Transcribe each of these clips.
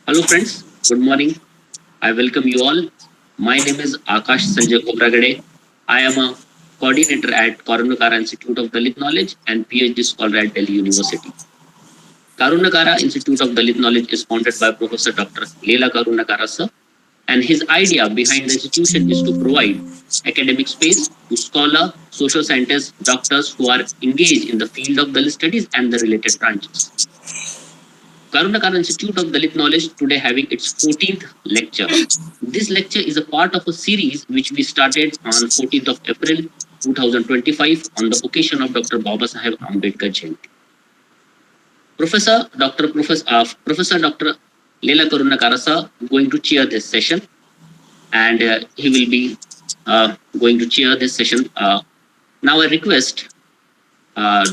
Hello friends, good morning. I welcome you all. My name is Akash Sanjay Kobragade. I am a coordinator at Karunyakara Institute of Dalit Knowledge and PhD scholar at Delhi University. Karunyakara Institute of Dalit Knowledge is founded by Professor Dr. Leela Karunyakara sir, and his idea behind the institution is to provide academic space to scholars, social scientists, doctors who are engaged in the field of Dalit studies and the related branches. Karunyakara Institute of Dalit Knowledge today having its 14th lecture. This lecture is a part of a series which we started on 14th of April 2025 on the occasion of Dr. Babasaheb Ambedkar Jayanti. Professor Dr. Leela Karunyakara sir going to chair this session, and he will be going to chair this session. Now I request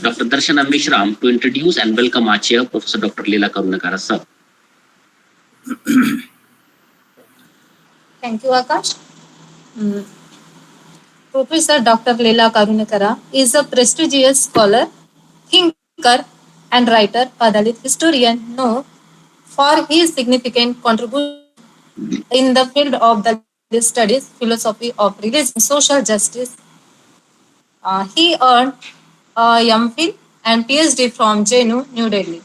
Dr. Darshana Mishram to introduce and welcome our chair, Professor Dr. Leela Karunyakara sir. Thank you, Akash. Professor Dr. Leela Karunyakara is a prestigious scholar, thinker, and writer, a Dalit historian known for his significant contribution in the field of Dalit studies, philosophy of religion, social justice. He earned a MPhil and PhD from JNU, New Delhi.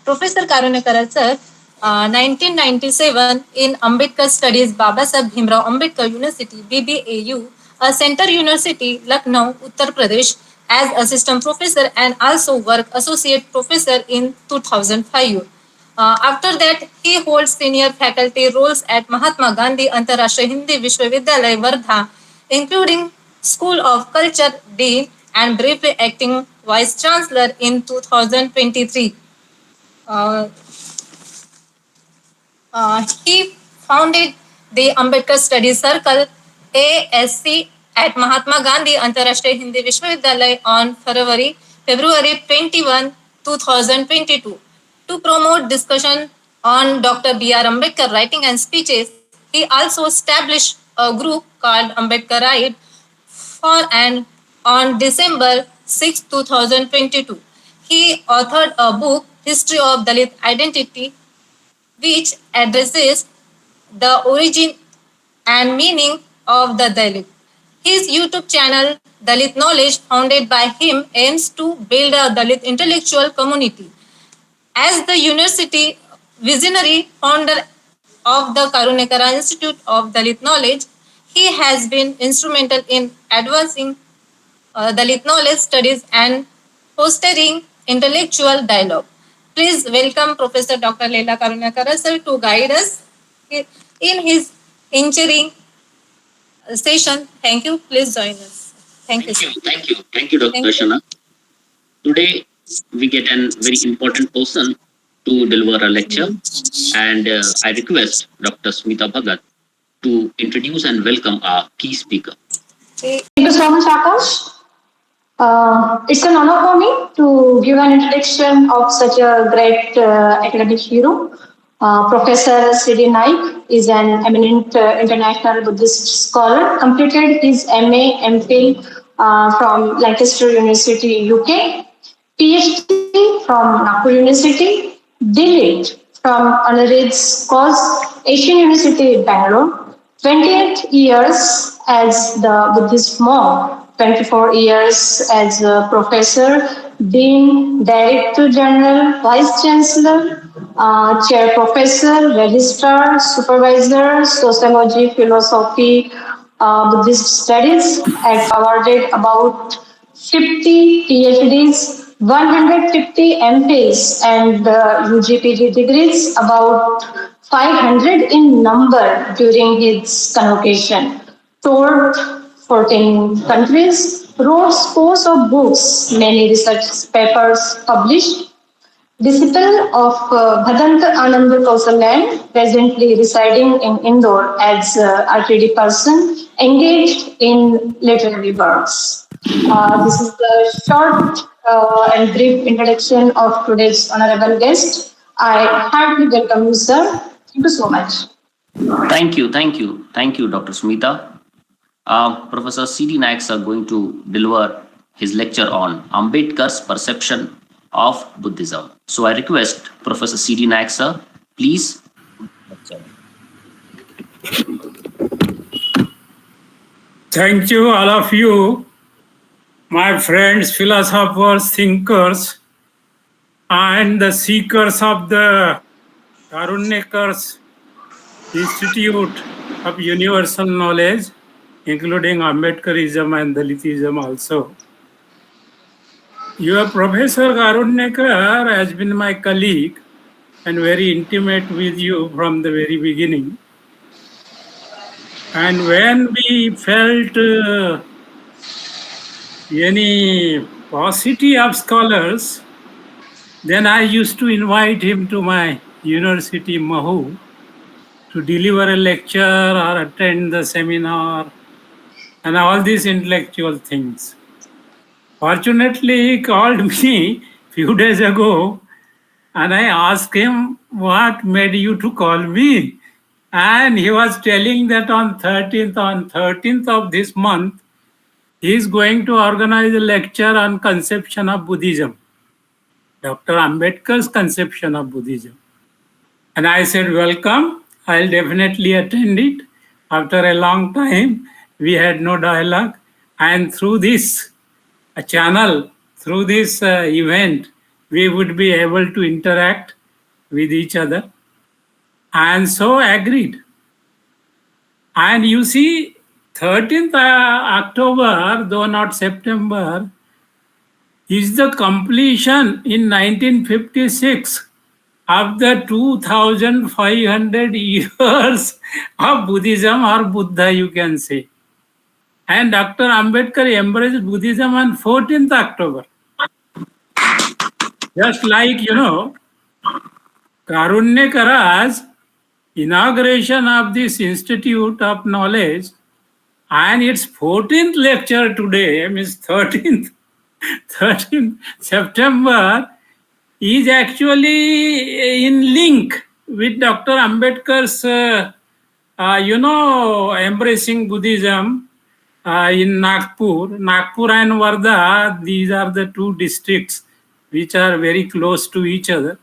Professor Karunyakara sir, 1997 in Ambedkar Studies, Babasaheb Bhimrao Ambedkar University, BBAU, a Center University, Lucknow, Uttar Pradesh, as assistant professor and also work associate professor in 2005. After that, he holds senior faculty roles at Mahatma Gandhi Antarashtriya Hindi Vishwavidyalaya, Wardha, including School of Culture, Dean, and briefly acting Vice Chancellor in 2023. He founded the Ambedkar Studies Circle ASC at Mahatma Gandhi Antarashtriya Hindi Vishwavidyalaya on February 21, 2022. To promote discussion on Dr. B.R. Ambedkar writing and speeches, he also established a group called AMBEDKAR'S and on December 6, 2022. He authored a book, History of Dalit Identity, which addresses the origin and meaning of the Dalit. His YouTube channel, Dalit Knowledge, founded by him, aims to build a Dalit intellectual community. As the university visionary founder of the Karunyakara Institute of Dalit Knowledge, he has been instrumental in advancing Dalit knowledge studies and fostering intellectual dialogue. Please welcome Professor Dr. Leela Karunyakara sir to guide us in his inching session. Thank you. Please join us. Thank you, Dr. Darshana. Today we get a very important person to deliver a lecture, and I request Dr. Smita Bhagat to introduce and welcome our key speaker. Thank you so much, Akash. It's an honor for me to give an introduction of such a great academic hero. Professor C.D. Naik is an eminent international Buddhist scholar, completed his MA, MPhil from Lancaster University, UK, PhD from Nagpur University, Dalit from honoris cause Asian University, Bangalore, 28 years as the Buddhist monk, 24 years as a professor, dean, director general, vice chancellor, chair professor, registrar, supervisor, sociology, philosophy, Buddhist studies. I've awarded about 50 PhDs, 150 MPhils, and UGPG degrees, about 500 in number during his convocation. Toured 14 countries, wrote scores of books, many research papers published. Disciple of Bhadanta Ananda Kausalyan, presently residing in Indore as RTD person, engaged in literary works. This is the short and brief introduction of today's honorable guest. I heartily welcome you, sir. Thank you so much. Thank you, Dr. Smita. Professor C.D. Naik are going to deliver his lecture on Ambedkar's perception of Buddhism. So I request Professor C.D. Naik sir, please Thank you, all of you, my friends, philosophers, thinkers, and the seekers of the Karunyakara's Institute of Universal Knowledge, including AMBEDKAR'Ism and Dalitism also. Your Professor Karunyakar has been my colleague and very intimate with you from the very beginning. And when we felt any paucity of scholars, then I used to invite him to my university, Mahu, to deliver a lecture or attend the seminar and all these intellectual things. Fortunately, he called me few days ago and I asked him, what made you to call me? And he was telling that on 13th of this month, he is going to organize a lecture on conception of Buddhism, Dr. Ambedkar's conception of Buddhism. And I said, welcome, I'll definitely attend it. After a long time, we had no dialogue. And through this channel, through this event, we would be able to interact with each other. And so agreed. And you see, 13th October, though not September, is the completion in 1956 of the 2,500 years of Buddhism or Buddha, you can say. And Dr. Ambedkar embraced Buddhism on 14th October. Just like, Karunyakara's inauguration of this Institute of Knowledge and its 14th lecture today, means 13th September, is actually in link with Dr. Ambedkar's, embracing Buddhism in Nagpur. Nagpur and Wardha, these are the two districts which are very close to each other.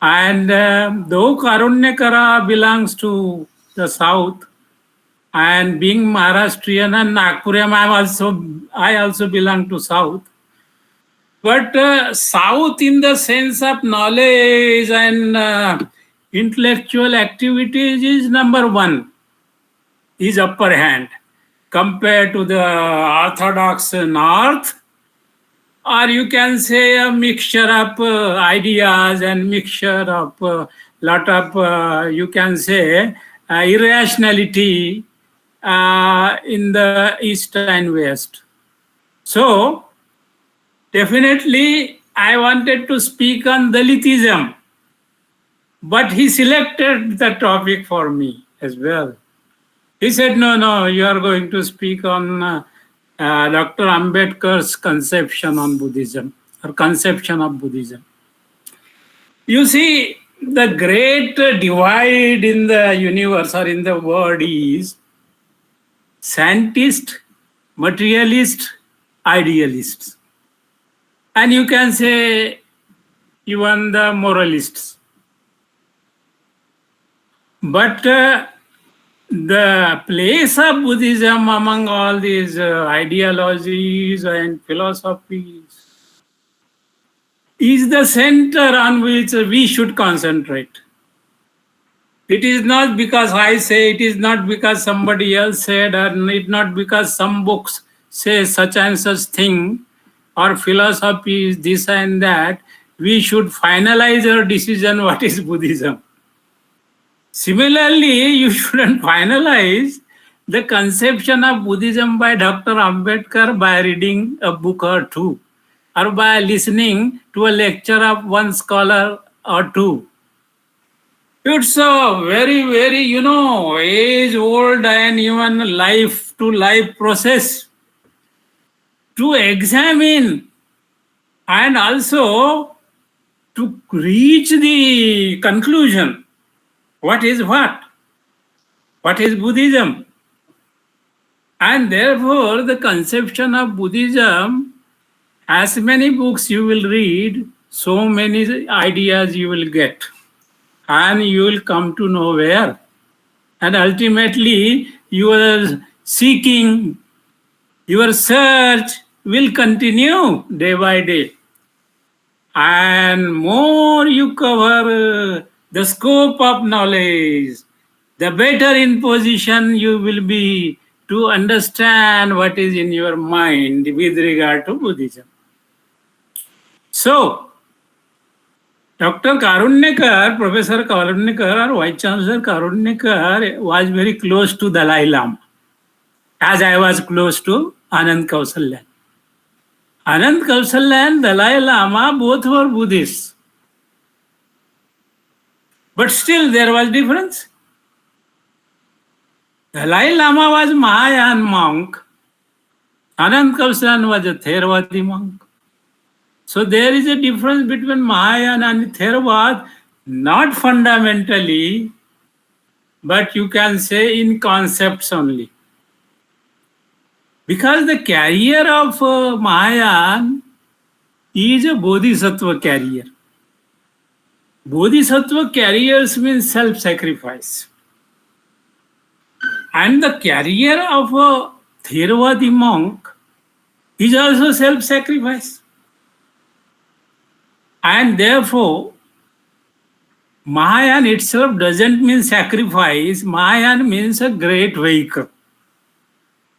And though Karunyakara belongs to the south, and being Maharashtrian and Nagpurian, I also belong to south. But south in the sense of knowledge and intellectual activities is number one, is upper hand compared to the orthodox north, or you can say a mixture of ideas and mixture of lot of, you can say, irrationality in the east and west. So, definitely, I wanted to speak on Dalitism, but he selected the topic for me as well. He said, no, you are going to speak on Dr. Ambedkar's conception on Buddhism, or conception of Buddhism. You see, the great divide in the universe or in the world is scientist, materialist, idealists. And you can say even the moralists. But the place of Buddhism among all these ideologies and philosophies is the center on which we should concentrate. It is not because I say, it is not because somebody else said, or it not because some books say such and such thing, or philosophy is this and that. We should finalize our decision what is Buddhism. Similarly, you shouldn't finalize the conception of Buddhism by Dr. Ambedkar by reading a book or two, or by listening to a lecture of one scholar or two. It's a very, very, age-old and even life-to-life process to examine and also to reach the conclusion. What is what? What is Buddhism? And therefore, the conception of Buddhism, as many books you will read, so many ideas you will get. and you will come to nowhere. And ultimately, your seeking, your search will continue day by day. And more you cover the scope of knowledge, the better in position you will be to understand what is in your mind with regard to Buddhism. So, Dr. Karunyakara, Professor Karunyakara, or Vice Chancellor Karunyakara was very close to Dalai Lama, as I was close to Anand Kausalya. Anand Kausalya and Dalai Lama both were Buddhists. But still there was difference. Dalai Lama was Mahayan monk. Anand Kausalya was a Theravadi monk. So there is a difference between Mahayana and Theravada, not fundamentally, but you can say in concepts only. Because the carrier of Mahayana is a Bodhisattva carrier. Bodhisattva carriers means self-sacrifice. And the carrier of a Theravadi monk is also self-sacrifice. And therefore, Mahayana itself doesn't mean sacrifice. Mahayana means a great vehicle.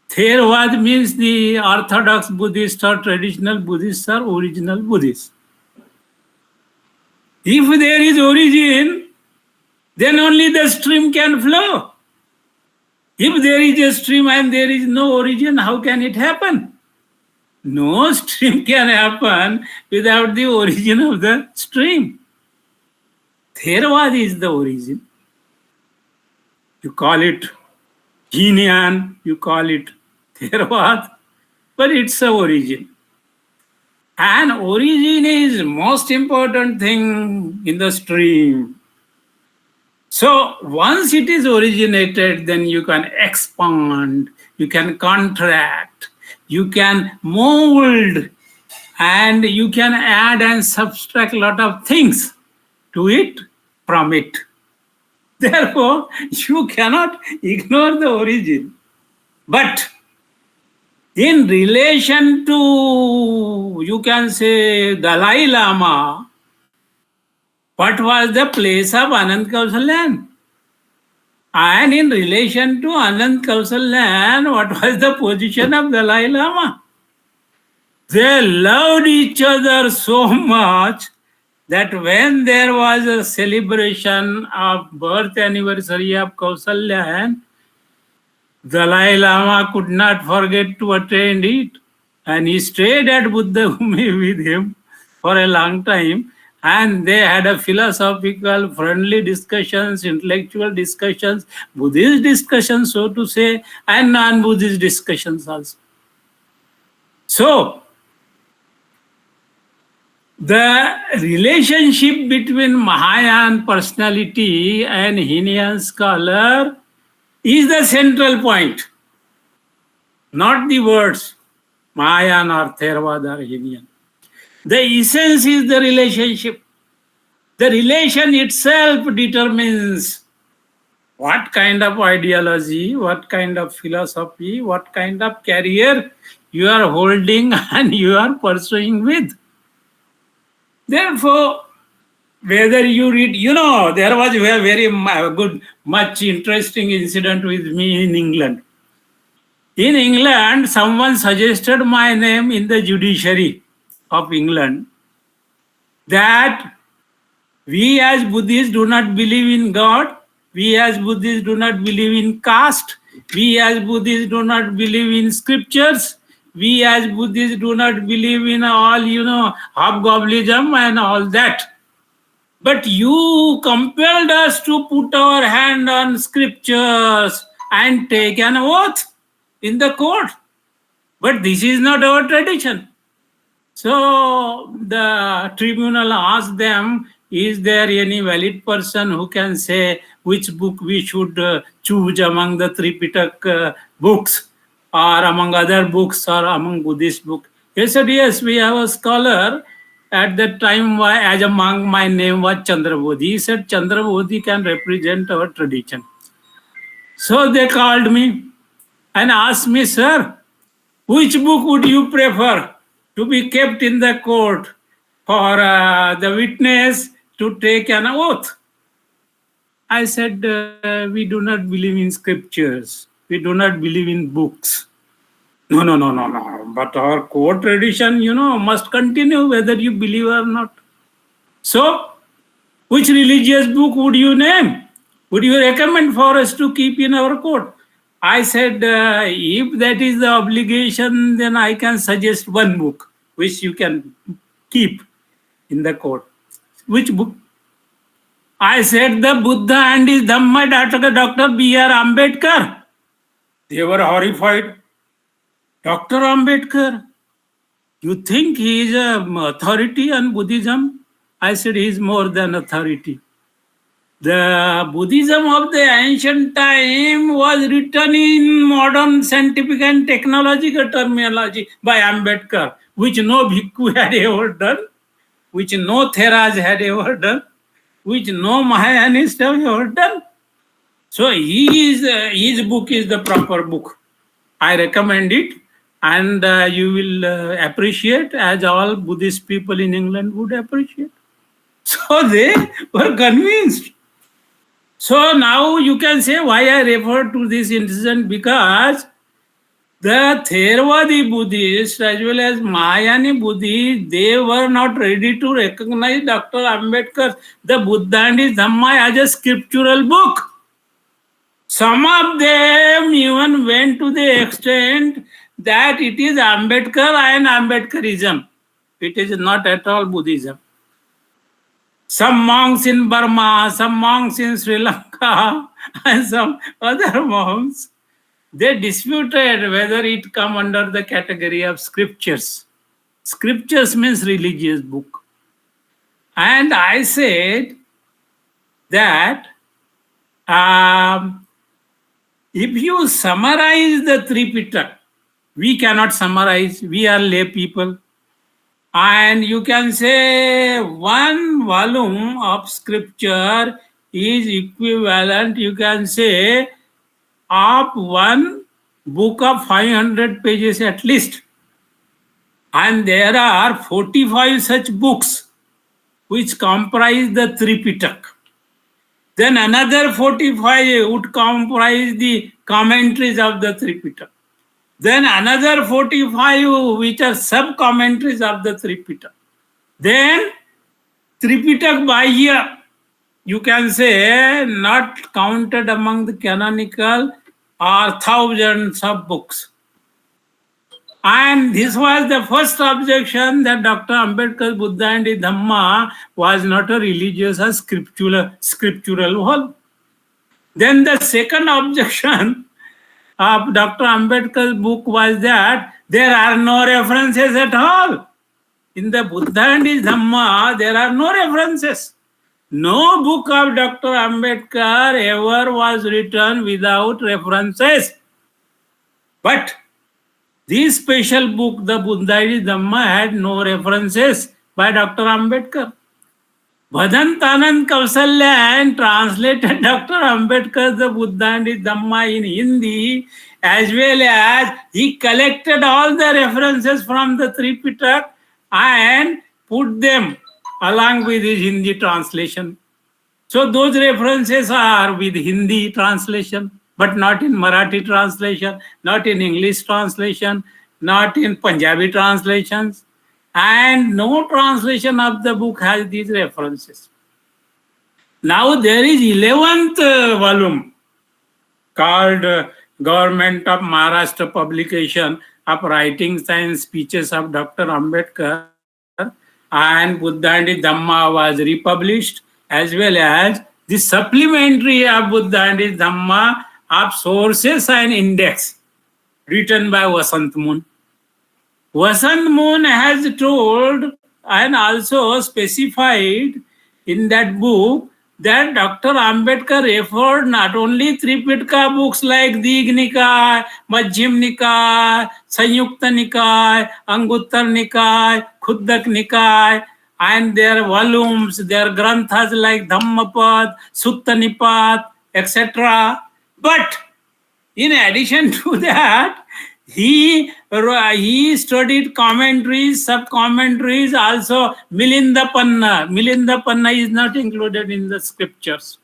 Theravada means the orthodox Buddhist or traditional Buddhist or original Buddhist. If there is origin, then only the stream can flow. If there is a stream and there is no origin, how can it happen? No stream can happen without the origin of the stream. Theravada is the origin. You call it Jnana, you call it Theravada, but it's the origin. And origin is most important thing in the stream. So once it is originated, then you can expand, you can contract, you can mold, and you can add and subtract a lot of things to it from it. Therefore, you cannot ignore the origin. But in relation to, you can say, Dalai Lama, what was the place of Anand Kausalya? And in relation to Anand Kausalya, what was the position of Dalai Lama? They loved each other so much that when there was a celebration of birth anniversary of Kausalya, Dalai Lama could not forget to attend it, and he stayed at Buddha Bhumi with him for a long time, and they had a philosophical, friendly discussions, intellectual discussions, Buddhist discussions, so to say, and non-Buddhist discussions also. So, the relationship between Mahayana personality and Hinian scholar is the central point, not the words Mahayana or Theravada or Hinian. The essence is the relationship. The relation itself determines what kind of ideology, what kind of philosophy, what kind of career you are holding and you are pursuing with. Therefore, whether you read, there was a very good, much interesting incident with me in England. In England, someone suggested my name in the judiciary of England, that we as Buddhists do not believe in God, we as Buddhists do not believe in caste, we as Buddhists do not believe in scriptures, we as Buddhists do not believe in all, hobgoblinism and all that. But you compelled us to put our hand on scriptures and take an oath in the court. But this is not our tradition. So the tribunal asked them, is there any valid person who can say which book we should choose among the Tripitaka books or among other books or among Buddhist books? They said, yes, we have a scholar at that time, as a monk, my name was Chandrabodhi. He said Chandrabodhi can represent our tradition. So they called me and asked me, sir, which book would you prefer to be kept in the court for the witness to take an oath? I said, we do not believe in scriptures. We do not believe in books. No. But our core tradition, must continue whether you believe or not. So, which religious book would you name? Would you recommend for us to keep in our court? I said, if that is the obligation, then I can suggest one book which you can keep in the court. Which book? I said, the Buddha and his Dhamma, Dr. B.R. Ambedkar. They were horrified. Dr. Ambedkar, you think he is an authority on Buddhism? I said, he is more than authority. The Buddhism of the ancient time was written in modern scientific and technological terminology by Ambedkar, which no bhikkhu had ever done, which no Theras had ever done, which no Mahayanist have ever done. So his book is the proper book. I recommend it, and you will appreciate, as all Buddhist people in England would appreciate. So they were convinced. So now you can say why I refer to this incident, because the Theravadi Buddhists as well as Mahayani Buddhists, they were not ready to recognize Dr. Ambedkar, the Buddha and his Dhamma, as a scriptural book. Some of them even went to the extent that it is Ambedkar and Ambedkarism. It is not at all Buddhism. Some monks in Burma, some monks in Sri Lanka, and some other monks, they disputed whether it come under the category of scriptures. Scriptures means religious book. And I said that if you summarize the Tripitaka, we cannot summarize, we are lay people. And you can say one volume of scripture is equivalent, you can say, of one book of 500 pages at least. And there are 45 such books which comprise the Tripitaka. Then another 45 would comprise the commentaries of the Tripitaka. Then another 45 which are sub-commentaries of the Tripitaka. Then Tripitaka Bahya, you can say, not counted among the canonical, are thousands of books. And this was the first objection, that Dr. Ambedkar's Buddha and his Dhamma was not a religious or scriptural whole. Then the second objection of Dr. Ambedkar's book was that there are no references at all. In the Buddha and his Dhamma, there are no references. No book of Dr. Ambedkar ever was written without references. But this special book, the Buddha and his Dhamma, had no references by Dr. Ambedkar. Bhadantanand Kausalya translated Dr. Ambedkar, the Buddha and his Dhamma, in Hindi, as well as he collected all the references from the Tripitaka and put them along with his Hindi translation. So those references are with Hindi translation, but not in Marathi translation, not in English translation, not in Punjabi translations. And no translation of the book has these references. Now there is 11th volume called Government of Maharashtra Publication of Writings and Speeches of Dr. Ambedkar, and Buddha and his Dhamma was republished, as well as the supplementary of Buddha and his Dhamma of Sources and Index, written by Vasant Moon. Vasant Moon has told and also specified in that book that Dr. Ambedkar referred not only Tripitaka books like Digh Nikaya, Majjhim Nikaya, Sanyukta Nikaya, Anguttar Nikaya, Khudak Nikaya, and their volumes, their granthas like Dhammapad, Sutta Nipat, etc. But in addition to that, he studied commentaries, sub-commentaries, also Milinda Panna. Milinda Panna is not included in the scriptures.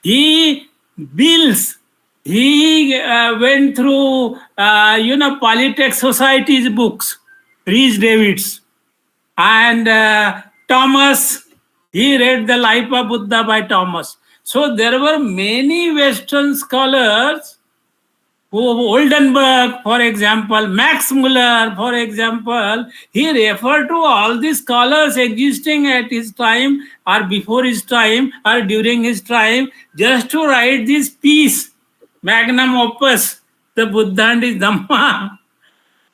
He bills. He went through, Polytech Society's books, Rhys Davids. And Thomas, he read the Life of Buddha by Thomas. So there were many Western scholars, Oldenburg, for example, Max Muller, for example, he referred to all these scholars existing at his time or before his time or during his time just to write this piece, magnum opus, the Buddha and his Dhamma.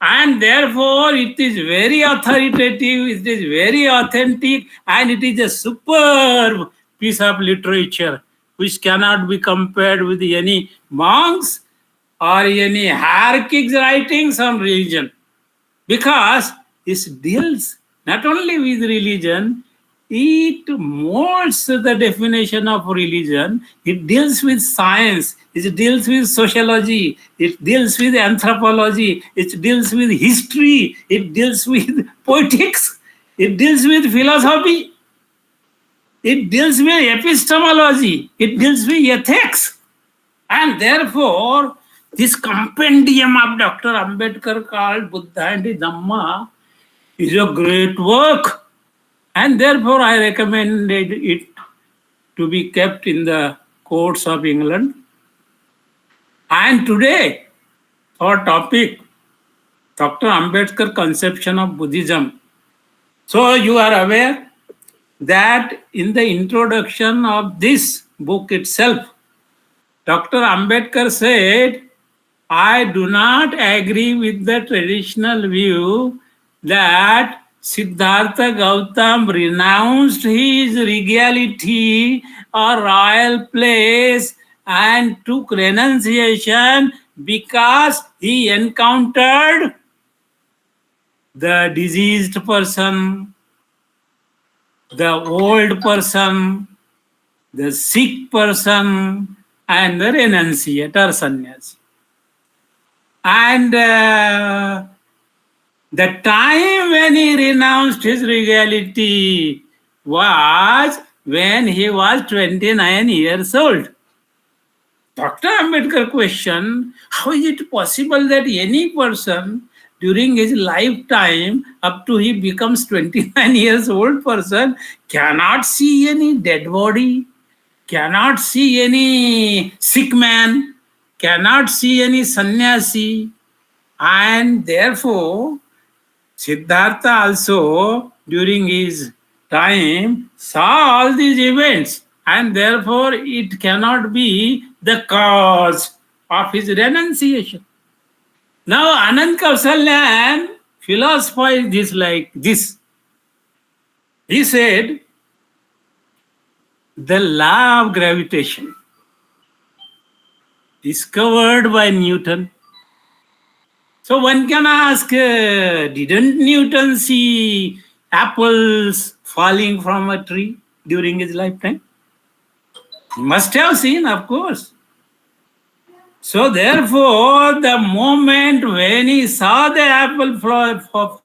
And therefore, it is very authoritative, it is very authentic, and it is a superb piece of literature which cannot be compared with any monks or any hierarchic writings on religion, because it deals not only with religion, it molds the definition of religion, it deals with science, it deals with sociology, it deals with anthropology, it deals with history, it deals with poetics, it deals with philosophy, it deals with epistemology, it deals with ethics. And therefore, this compendium of Dr. Ambedkar called Buddha and Dhamma is a great work. And therefore, I recommended it to be kept in the courts of England. And today, our topic, Dr. Ambedkar conception of Buddhism. So you are aware that in the introduction of this book itself, Dr. Ambedkar said, I do not agree with the traditional view that Siddhartha Gautam renounced his regality or royal place and took renunciation because he encountered the diseased person, the old person, the sick person, and the renunciator sannyasi. And the time when he renounced his regality was when he was 29 years old. Dr. Ambedkar questioned, how is it possible that any person during his lifetime, up to he becomes 29 years old person, cannot see any dead body, cannot see any sick man, cannot see any sannyasi, and therefore Siddhartha also during his time saw all these events, and therefore it cannot be the cause of his renunciation. Now Anand Kausalyan philosophized this like this. He said, the law of gravitation discovered by Newton. So one can ask, didn't Newton see apples falling from a tree during his lifetime? He must have seen, of course. So therefore, the moment when he saw the apple falling,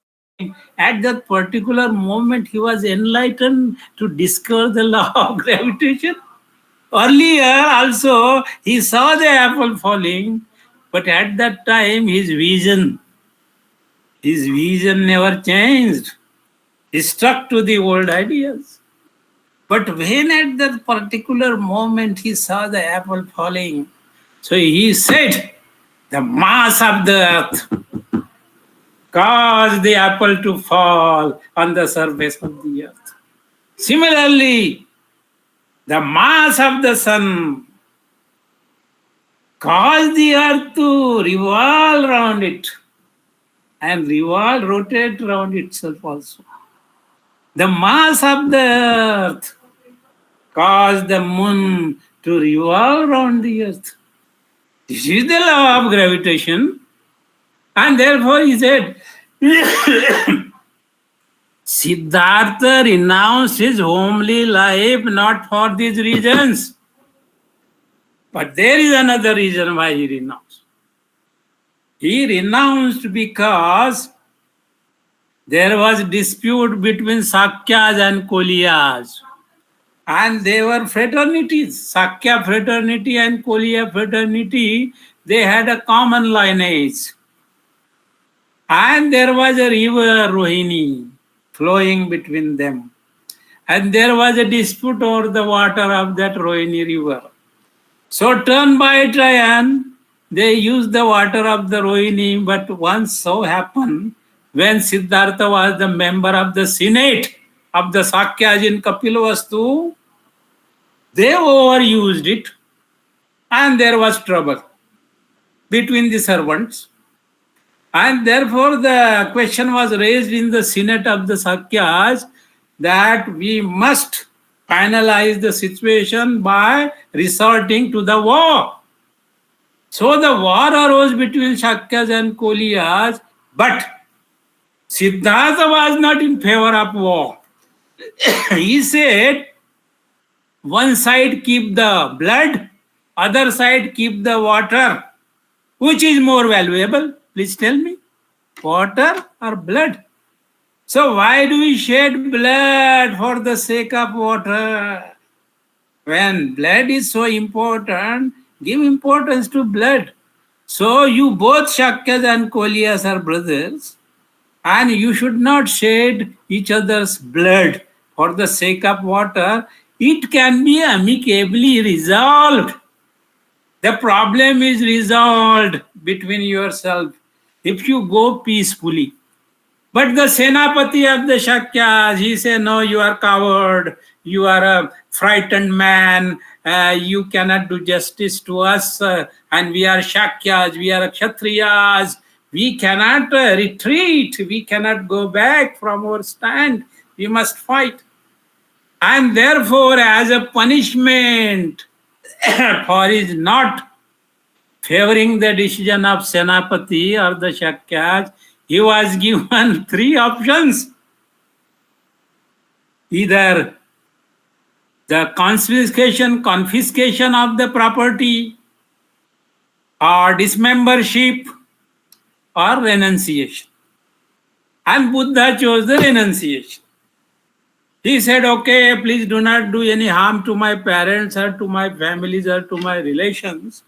at that particular moment, he was enlightened to discover the law of gravitation. Earlier also, he saw the apple falling, but at that time, his vision never changed. He stuck to the old ideas. But when at that particular moment he saw the apple falling, so he said, the mass of the earth caused the apple to fall on the surface of the earth. Similarly, the mass of the sun caused the earth to revolve around it and rotate around itself also. The mass of the earth caused the moon to revolve around the earth. This is the law of gravitation. And therefore he said, Siddhartha renounced his homely life not for these reasons. But there is another reason why he renounced. He renounced because there was dispute between Sakyas and Koliyas. And they were fraternities. Sakya fraternity and Koliya fraternity, they had a common lineage. And there was a river Rohini flowing between them. And there was a dispute over the water of that Rohini river. So turn by turn, they used the water of the Rohini, but once so happened, when Siddhartha was the member of the Senate of the Sakyas in Kapilavastu, they overused it and there was trouble between the servants. And therefore the question was raised in the Senate of the Sakyas that we must finalize the situation by resorting to the war. So the war arose between Sakyas and Koliyas, but Siddhartha was not in favor of war. He said, one side keep the blood, other side keep the water. Which is more valuable? Please tell me. Water or blood? So why do we shed blood for the sake of water? When blood is so important, give importance to blood. So you both Shakyas and Koliyas are brothers, and you should not shed each other's blood for the sake of water. It can be amicably resolved. The problem is resolved between yourself if you go peacefully. But the Senapati of the Shakyas, he said, no, you are coward, you are a frightened man, you cannot do justice to us, and we are Shakyas, we are Kshatriyas, we cannot retreat, we cannot go back from our stand, we must fight. And therefore, as a punishment for his not favoring the decision of Senapati or the Shakyas, he was given three options. Either the confiscation of the property, or dismembership, or renunciation. And Buddha chose the renunciation. He said, okay, please do not do any harm to my parents or to my families or to my relations.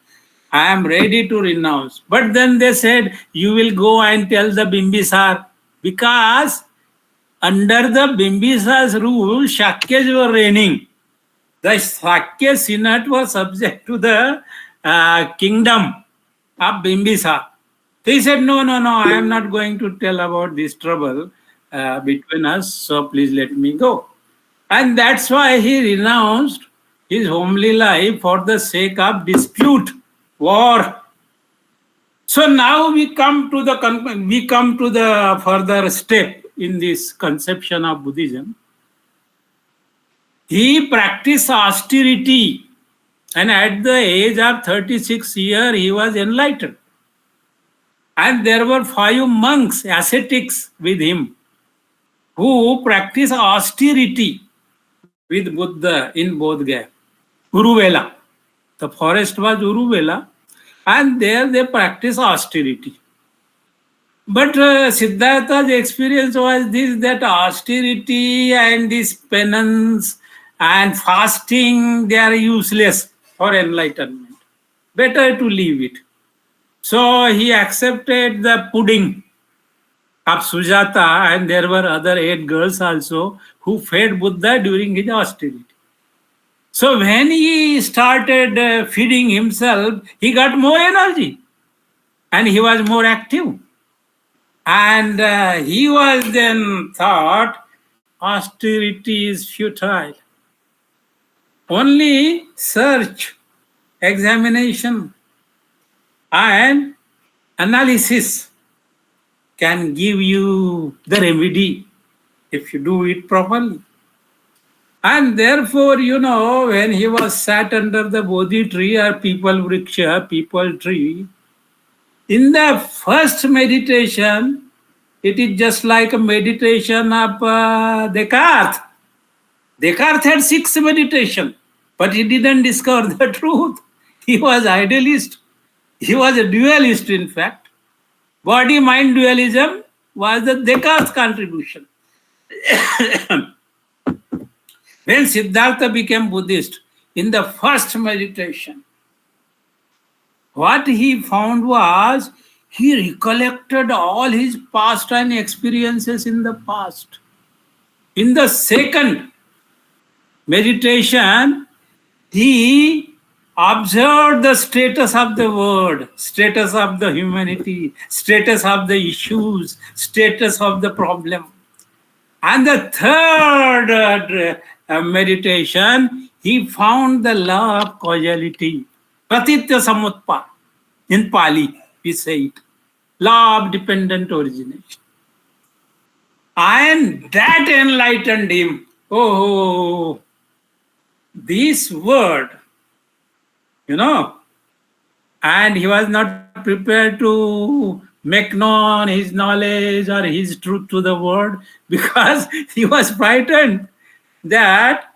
I am ready to renounce. But then they said, you will go and tell the Bimbisar, because under the Bimbisar's rule, Shakyas were reigning. The Shakya Senate was subject to the kingdom of Bimbisar. He said, no, I am not going to tell about this trouble between us, so please let me go. And that's why he renounced his homely life for the sake of dispute, war. So now we come to the further step in this conception of Buddhism. He practiced austerity, and at the age of 36 years, he was enlightened. And there were 5 monks, ascetics with him, who practiced austerity with Buddha in Bodh Gaya, Uruvela. The forest was Uruvela, and there they practiced austerity. But Siddhartha's experience was this, that austerity and this penance and fasting, they are useless for enlightenment. Better to leave it. So he accepted the pudding of Sujata, and there were other 8 girls also who fed Buddha during his austerity. So when he started feeding himself, he got more energy and he was more active. And he was then thought, austerity is futile. Only search, examination, and analysis can give you the remedy if you do it properly. And therefore, when he was sat under the Bodhi tree or people tree, in the first meditation, It is just like a meditation of Descartes. Descartes had 6 meditation, but he didn't discover the truth. He was idealist. He was a dualist, in fact. Body-mind dualism was the Descartes' contribution. When Siddhartha became Buddhist, in the first meditation, what he found was he recollected all his past and experiences in the past. In the second meditation, he observed the status of the world, status of the humanity, status of the issues, status of the problem. And the third meditation, he found the law of causality, pratitya samutpa. In Pali, we say it, law of dependent origination. And that enlightened him. Oh, this word, and he was not prepared to make known his knowledge or his truth to the world because he was frightened that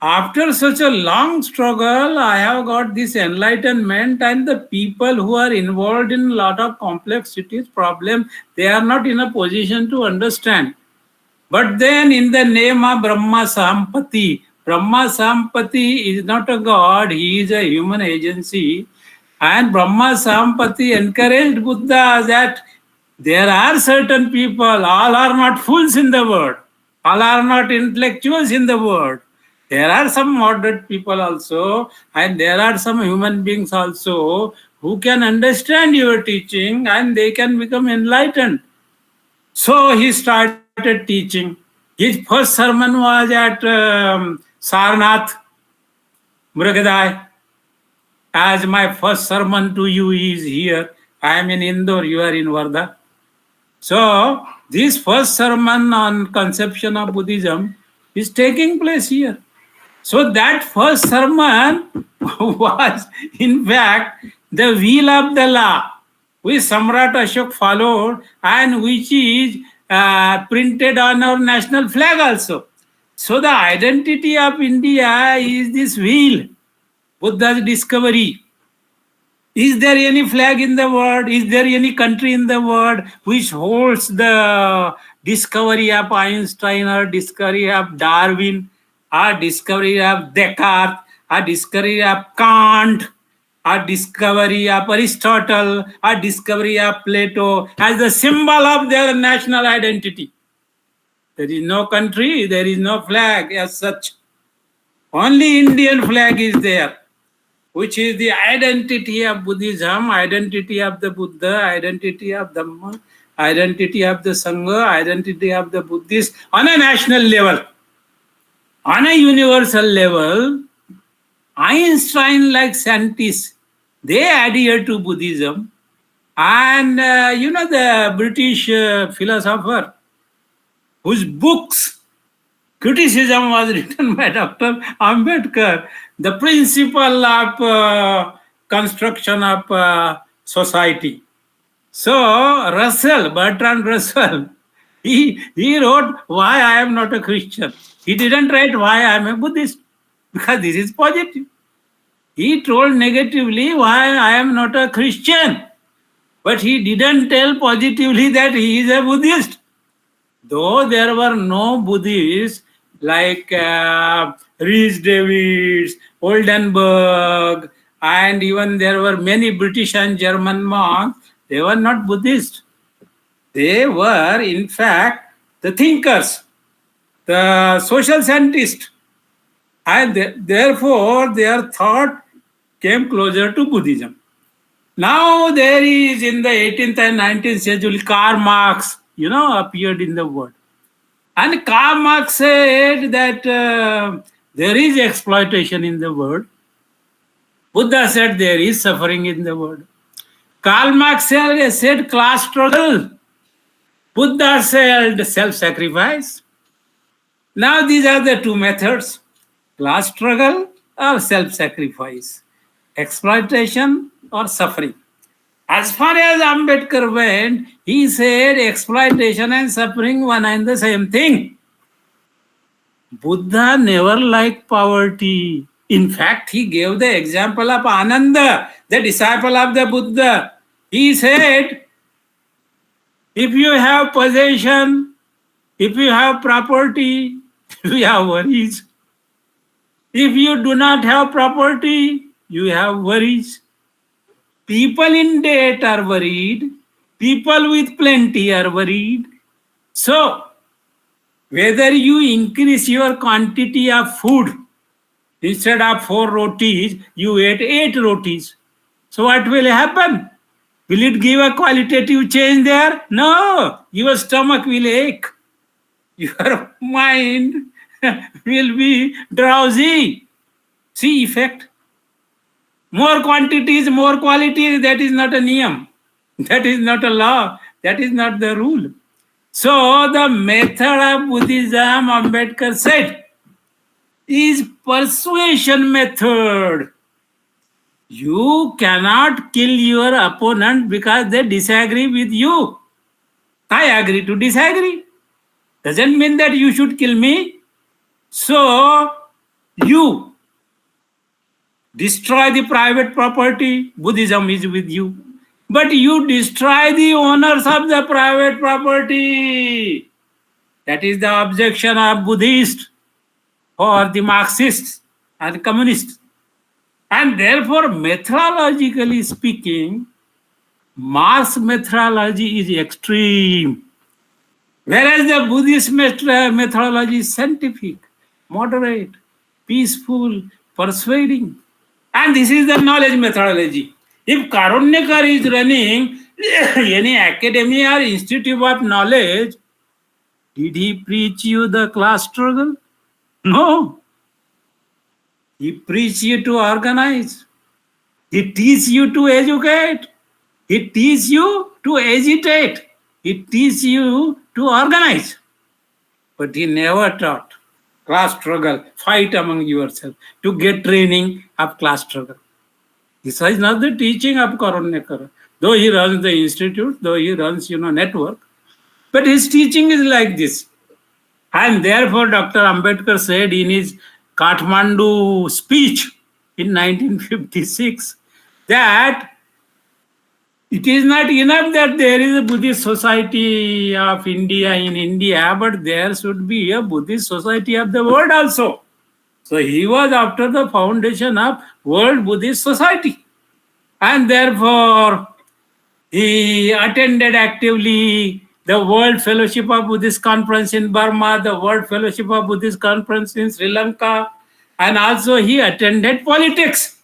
after such a long struggle, I have got this enlightenment, and the people who are involved in a lot of complexities, problems, they are not in a position to understand. But then in the name of Brahma Sampati is not a god, he is a human agency. And Brahma Sampati encouraged Buddha that there are certain people, all are not fools in the world, all are not intellectuals in the world. There are some moderate people also, and there are some human beings also who can understand your teaching and they can become enlightened. So he started teaching. His first sermon was at Sarnath, Mrugadai. As my first sermon to you is here. I am in Indore, you are in Wardha. So this first sermon on conception of Buddhism is taking place here. So that first sermon was in fact the wheel of the law, which Samrat Ashok followed and which is printed on our national flag also. So the identity of India is this wheel, Buddha's discovery. Is there any flag in the world? Is there any country in the world which holds the discovery of Einstein or discovery of Darwin or discovery of Descartes or discovery of Kant or discovery of Aristotle or discovery of Plato as the symbol of their national identity? There is no country, there is no flag as such. Only Indian flag is there, which is the identity of Buddhism, identity of the Buddha, identity of Dhamma, identity of the Sangha, identity of the Buddhist on a national level. On a universal level, Einstein, like scientists, they adhere to Buddhism. And the British philosopher whose books criticism was written by Dr. Ambedkar, the principle of construction of society. So Bertrand Russell, he wrote why I am not a Christian. He didn't write why I am a Buddhist, because this is positive. He told negatively why I am not a Christian, but he didn't tell positively that he is a Buddhist. Though there were no Buddhists like Rhys Davids, Oldenburg, and even there were many British and German monks, they were not Buddhists. They were, in fact, the thinkers, the social scientists, and therefore their thought came closer to Buddhism. Now there is in the 18th and 19th century, Karl Marx, appeared in the world. And Karl Marx said that there is exploitation in the world. Buddha said there is suffering in the world. Karl Marx said class struggle. Buddha said self-sacrifice. Now these are the two methods, class struggle or self-sacrifice, exploitation or suffering. As far as Ambedkar went, he said exploitation and suffering one and the same thing. Buddha never liked poverty. In fact, he gave the example of Ananda, the disciple of the Buddha. He said, if you have possession, if you have property, you have worries. If you do not have property, you have worries. People in debt are worried. People with plenty are worried. So, whether you increase your quantity of food, instead of 4 rotis, you ate 8 rotis. So what will happen? Will it give a qualitative change there? No, your stomach will ache. Your mind will be drowsy. See effect. More quantities, more quality, that is not a niyam. That is not a law. That is not the rule. So the method of Buddhism, Ambedkar said, is persuasion method. You cannot kill your opponent because they disagree with you. I agree to disagree. Doesn't mean that you should kill me. So you destroy the private property, Buddhism is with you. But you destroy the owners of the private property. That is the objection of Buddhists or the Marxists and communists. And therefore, methodologically speaking, Marx methodology is extreme. Whereas the Buddhist methodology is scientific, moderate, peaceful, persuading. And this is the knowledge methodology. If Karunyakara is running any academy or institute of knowledge, did he preach you the class struggle? No. He preaches you to organize. He teaches you to educate. He teaches you to agitate. He teaches you to organize. But he never taught class struggle, fight among yourself, to get training of class struggle. This is not the teaching of Karunyakara. Though he runs the institute, though he runs, network, but his teaching is like this. And therefore, Dr. Ambedkar said in his Kathmandu speech in 1956 that it is not enough that there is a Buddhist society of India in India, but there should be a Buddhist society of the world also. So he was after the foundation of World Buddhist Society. And therefore, he attended actively the World Fellowship of Buddhist Conference in Burma, the World Fellowship of Buddhist Conference in Sri Lanka, and also he attended politics.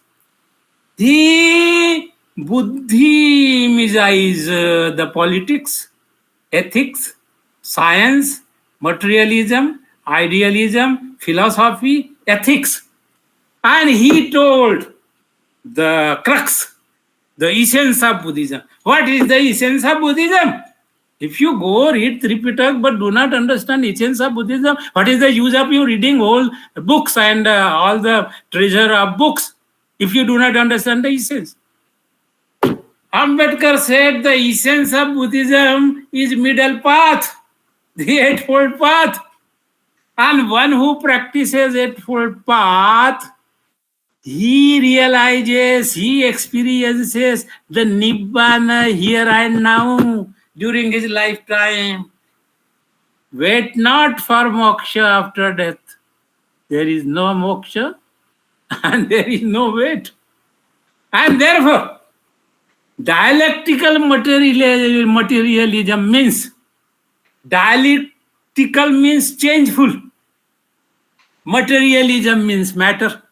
He Buddhismized the politics, ethics, science, materialism, idealism, philosophy, ethics. And he told the crux, the essence of Buddhism. What is the essence of Buddhism? If you go read Tripitaka but do not understand essence of Buddhism, what is the use of you reading all books and all the treasure of books if you do not understand the essence? Ambedkar said the essence of Buddhism is middle path, the Eightfold Path. And one who practices Eightfold Path, he realizes, he experiences the Nibbana here and now during his lifetime. Wait not for moksha after death. There is no moksha and there is no wait. And therefore, dialectical materialism means, dialectical means changeful. Materialism means matter.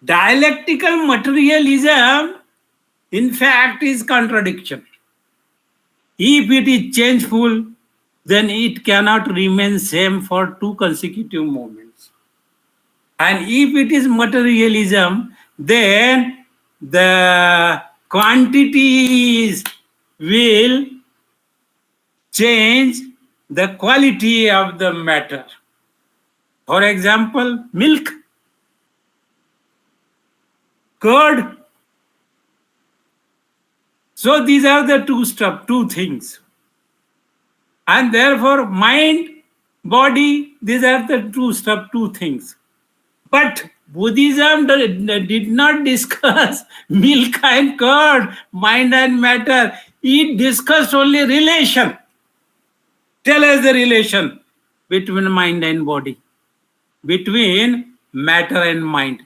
Dialectical materialism, in fact, is contradiction. If it is changeful, then it cannot remain same for 2 consecutive moments. And if it is materialism, then the quantities will change the quality of the matter. For example, milk, curd, So these are the two things. And therefore, mind, body, these are the two things. But Buddhism did not discuss milk and curd, mind and matter. It discussed only relation. Tell us the relation between mind and body, between matter and mind.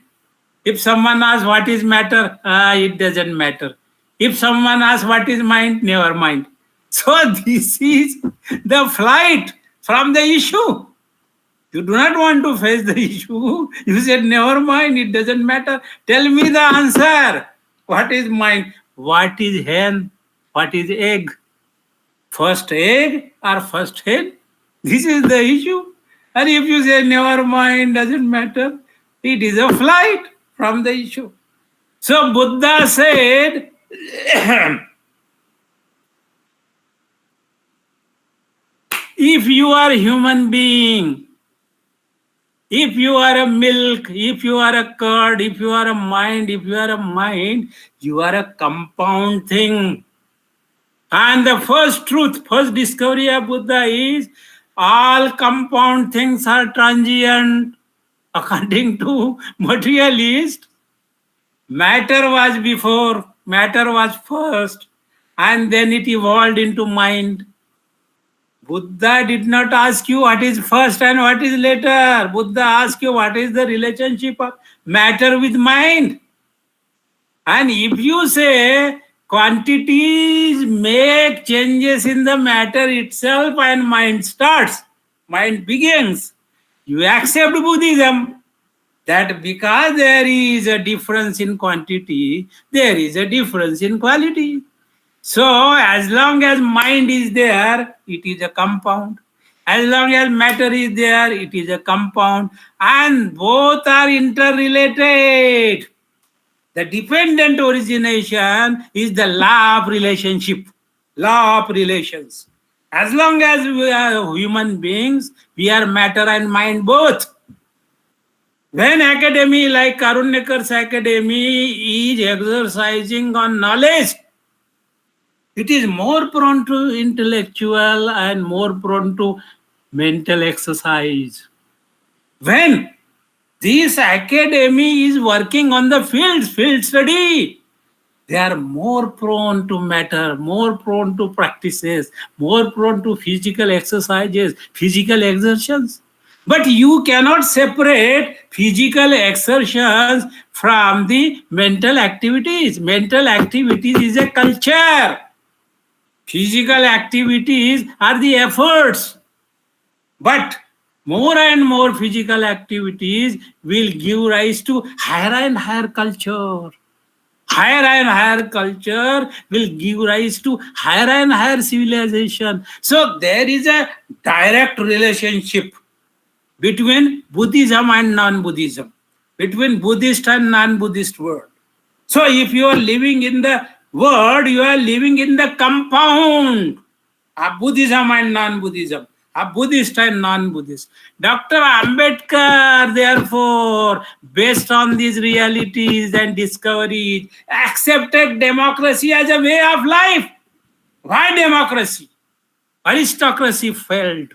If someone asks what is matter, it doesn't matter. If someone asks what is mind, never mind. So this is the flight from the issue. You do not want to face the issue. You said, never mind, it doesn't matter. Tell me the answer. What is mind? What is hen? What is egg? First egg or first hen? This is the issue. And if you say, never mind, doesn't matter, it is a flight from the issue. So Buddha said, if you are a human being, if you are a milk, if you are a curd, if you are a mind, you are a compound thing. And the first truth, first discovery of Buddha is all compound things are transient. According to materialist, matter was before, matter was first, and then it evolved into mind. Buddha did not ask you what is first and what is later. Buddha asked you what is the relationship of matter with mind. And if you say quantities make changes in the matter itself and mind starts, mind begins, you accept Buddhism that because there is a difference in quantity, there is a difference in quality. So as long as mind is there, it is a compound. As long as matter is there, it is a compound. And both are interrelated. The dependent origination is the law of relationship, law of relations. As long as we are human beings, we are matter and mind both. When academy like Karunyakara's academy is exercising on knowledge, it is more prone to intellectual and more prone to mental exercise. When this academy is working on the field study, they are more prone to matter, more prone to practices, more prone to physical exercises, physical exertions. But you cannot separate physical exertions from the mental activities. Mental activities is a culture. Physical activities are the efforts. But more and more physical activities will give rise to higher and higher culture. Higher and higher culture will give rise to higher and higher civilization. So there is a direct relationship between Buddhism and non-Buddhism, between Buddhist and non-Buddhist world. So if you are living in the world, you are living in the compound of Buddhism and non-Buddhism, of Buddhist and non-Buddhist. Dr. Ambedkar, therefore, based on these realities and discoveries, accepted democracy as a way of life. Why democracy? Aristocracy failed.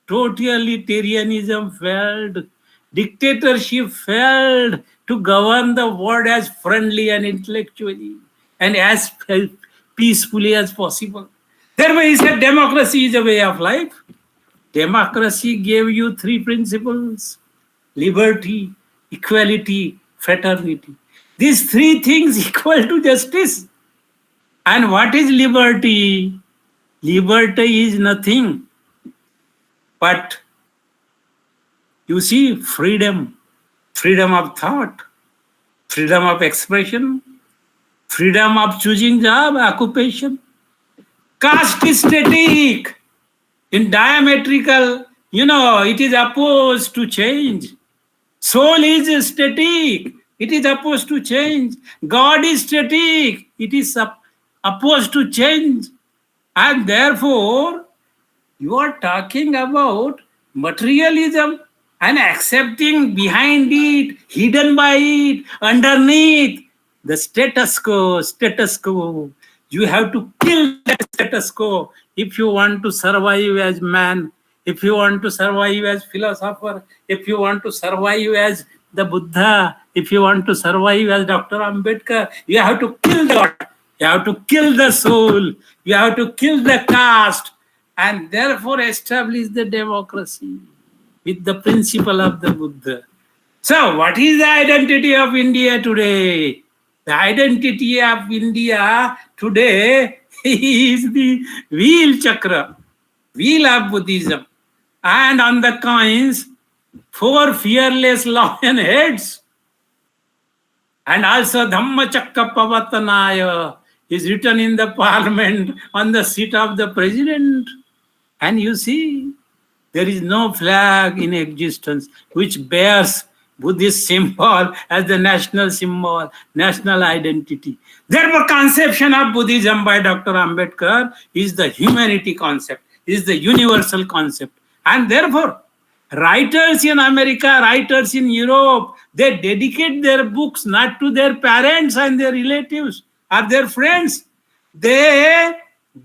Totalitarianism failed. Dictatorship failed to govern the world as friendly and intellectually and as peacefully as possible. Therefore, he said democracy is a way of life. Democracy gave you three principles: liberty, equality, fraternity. These three things equal to justice. And what is liberty? Liberty is nothing but, you see, freedom. Freedom of thought, freedom of expression, freedom of choosing job, occupation. Caste is static. In diametrical, it is opposed to change. Soul is static. It is opposed to change. God is static. It is opposed to change. And therefore, you are talking about materialism and accepting behind it, hidden by it, underneath the status quo. You have to kill that status quo if you want to survive as man, if you want to survive as philosopher, if you want to survive as the Buddha, if you want to survive as Dr. Ambedkar. You have to kill the God. You have to kill the soul. You have to kill the caste, and therefore establish the democracy with the principle of the Buddha. So, what is the identity of India today? The identity of India today is the wheel chakra, wheel of Buddhism. And on the coins, 4 fearless lion heads. And also Dhamma Chakra Pavatanaya is written in the parliament on the seat of the president. And you see, there is no flag in existence which bears Buddhist symbol as the national symbol, national identity. Therefore, conception of Buddhism by Dr. Ambedkar is the humanity concept, is the universal concept. And therefore, writers in America, writers in Europe, they dedicate their books not to their parents and their relatives or their friends. They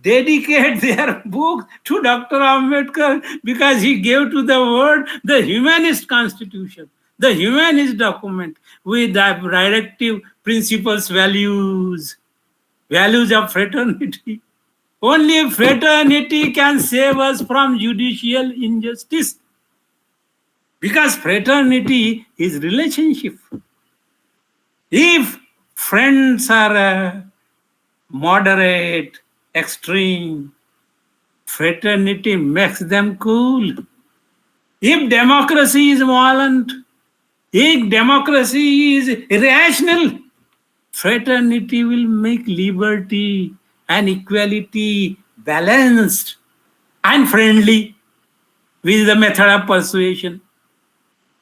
dedicate their book to Dr. Ambedkar because he gave to the world the humanist constitution, the humanist document with the directive principles, values of fraternity. Only fraternity can save us from judicial injustice. Because fraternity is relationship. If friends are moderate, extreme, fraternity makes them cool. If democracy is violent, if democracy is irrational, fraternity will make liberty and equality balanced and friendly with the method of persuasion.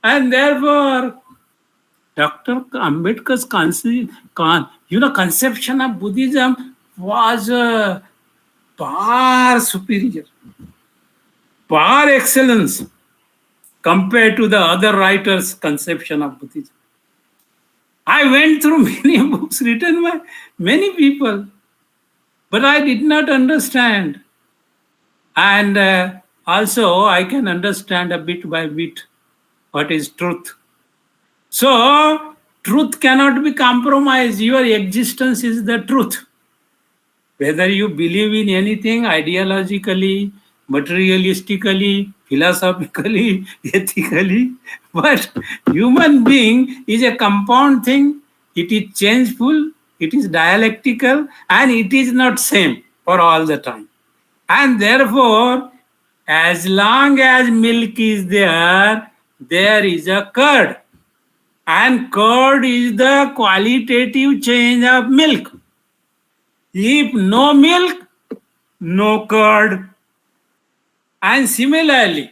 And therefore, Dr. Ambedkar's conception of Buddhism was far superior, far excellence compared to the other writers' conception of Buddhism. I went through many books written by many people, but I did not understand. And also, I can understand a bit by bit what is truth. So, truth cannot be compromised. Your existence is the truth. Whether you believe in anything ideologically, materialistically, philosophically, ethically, but human being is a compound thing. It is changeful, it is dialectical, and it is not same for all the time. And therefore, as long as milk is there, there is a curd. And curd is the qualitative change of milk. If no milk, no curd. And similarly,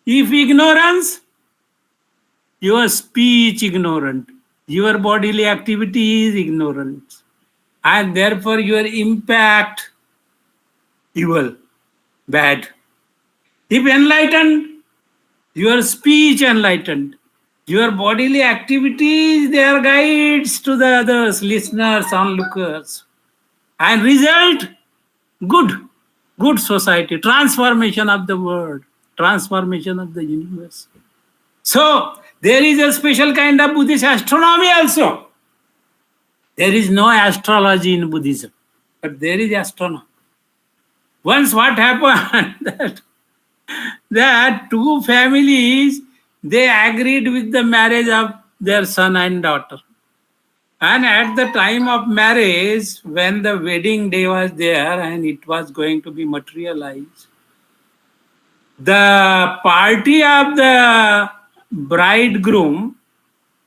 if ignorance, your speech ignorant, your bodily activity is ignorant, and therefore your impact evil, bad. If enlightened, your speech enlightened, your bodily activities, they are guides to the others, listeners, onlookers. And result, good society, transformation of the world, transformation of the universe. So, there is a special kind of Buddhist astronomy also. There is no astrology in Buddhism, but there is astronomy. Once what happened, that two families, they agreed with the marriage of their son and daughter. And at the time of marriage, when the wedding day was there and it was going to be materialized, the party of the bridegroom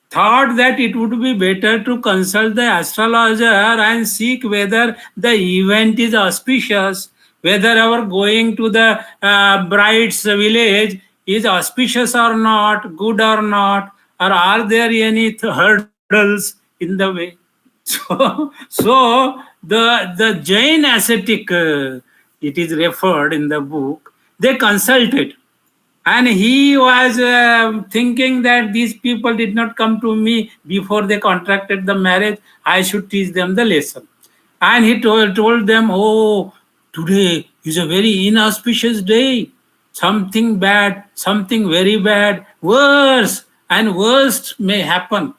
thought that it would be better to consult the astrologer and seek whether the event is auspicious, whether our going to the bride's village is auspicious or not, good or not, or are there any hurdles in the way. So the Jain ascetic, it is referred in the book, they consulted. And he was thinking that these people did not come to me before they contracted the marriage. I should teach them the lesson. And he told them, oh, today is a very inauspicious day. Something bad, something very bad, worse and worst may happen.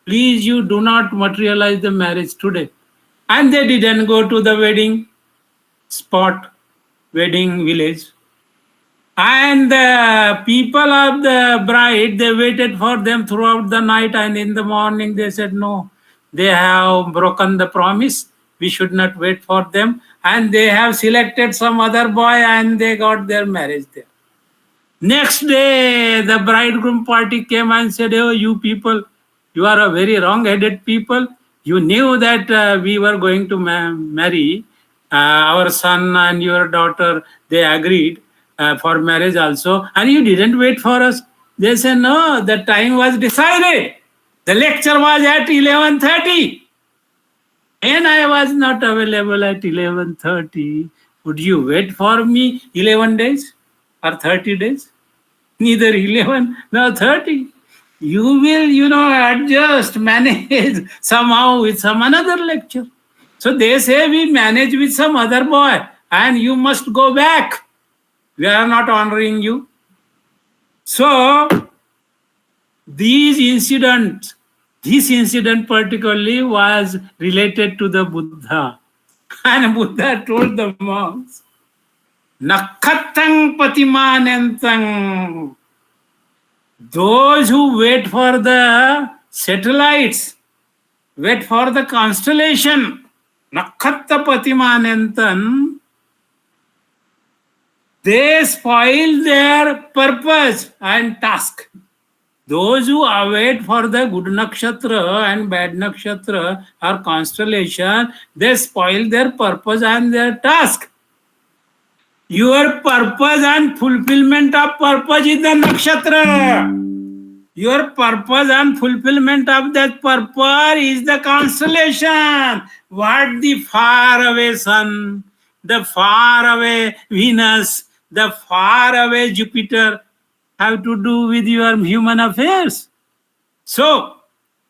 Please, you do not materialize the marriage today. And they didn't go to the wedding spot, wedding village. And the people of the bride, they waited for them throughout the night, and in the morning they said, no, they have broken the promise. We should not wait for them. And they have selected some other boy and they got their marriage there. Next day, the bridegroom party came and said, oh, you people, you are a very wrong-headed people. You knew that we were going to marry our son and your daughter. They agreed for marriage also, and you didn't wait for us. They said, no, the time was decided. The lecture was at 11:30. And I was not available at 11:30. Would you wait for me 11 days or 30 days? Neither 11 nor 30. You will, adjust, manage somehow with some another lecture. So they say we manage with some other boy and you must go back. We are not honoring you. So this incident particularly was related to the Buddha. And Buddha told the monks, Nakhatang patimanantang. Those who wait for the satellites, wait for the constellation, Nakhatta patimanantan, they spoil their purpose and task. Those who await for the good nakshatra and bad nakshatra or constellation, they spoil their purpose and their task. Your purpose and fulfillment of purpose is the nakshatra. Your purpose and fulfillment of that purpose is the constellation. What the faraway sun, the faraway Venus, the faraway Jupiter have to do with your human affairs? So,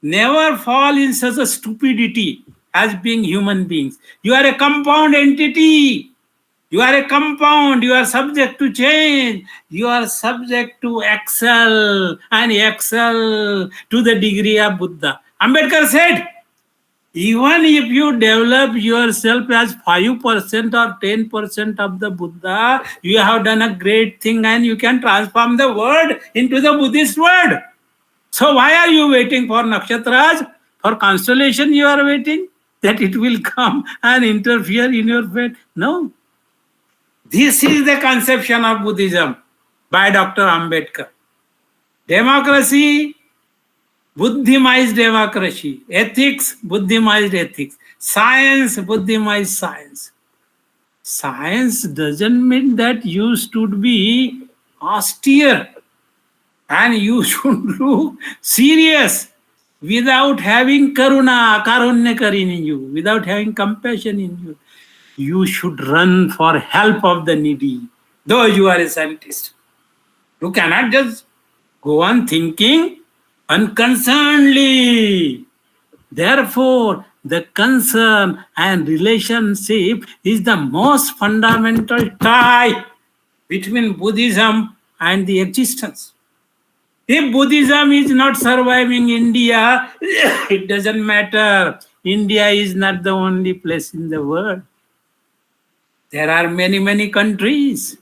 never fall in such a stupidity as being human beings. You are a compound entity. You are a compound, you are subject to change, you are subject to excel and excel to the degree of Buddha. Ambedkar said, even if you develop yourself as 5% or 10% of the Buddha, you have done a great thing and you can transform the world into the Buddhist world. So why are you waiting for nakshatras? For constellation you are waiting? That it will come and interfere in your fate? No. This is the conception of Buddhism by Dr. Ambedkar. Democracy, Buddhimized democracy. Ethics, Buddhimized ethics. Science, Buddhimized science. Science doesn't mean that you should be austere and you should look serious without having Karunyakara in you, without having compassion in you. You should run for help of the needy, though you are a scientist. You cannot just go on thinking unconcernedly. Therefore, the concern and relationship is the most fundamental tie between Buddhism and the existence. If Buddhism is not surviving India, it doesn't matter. India is not the only place in the world. There are many, many countries.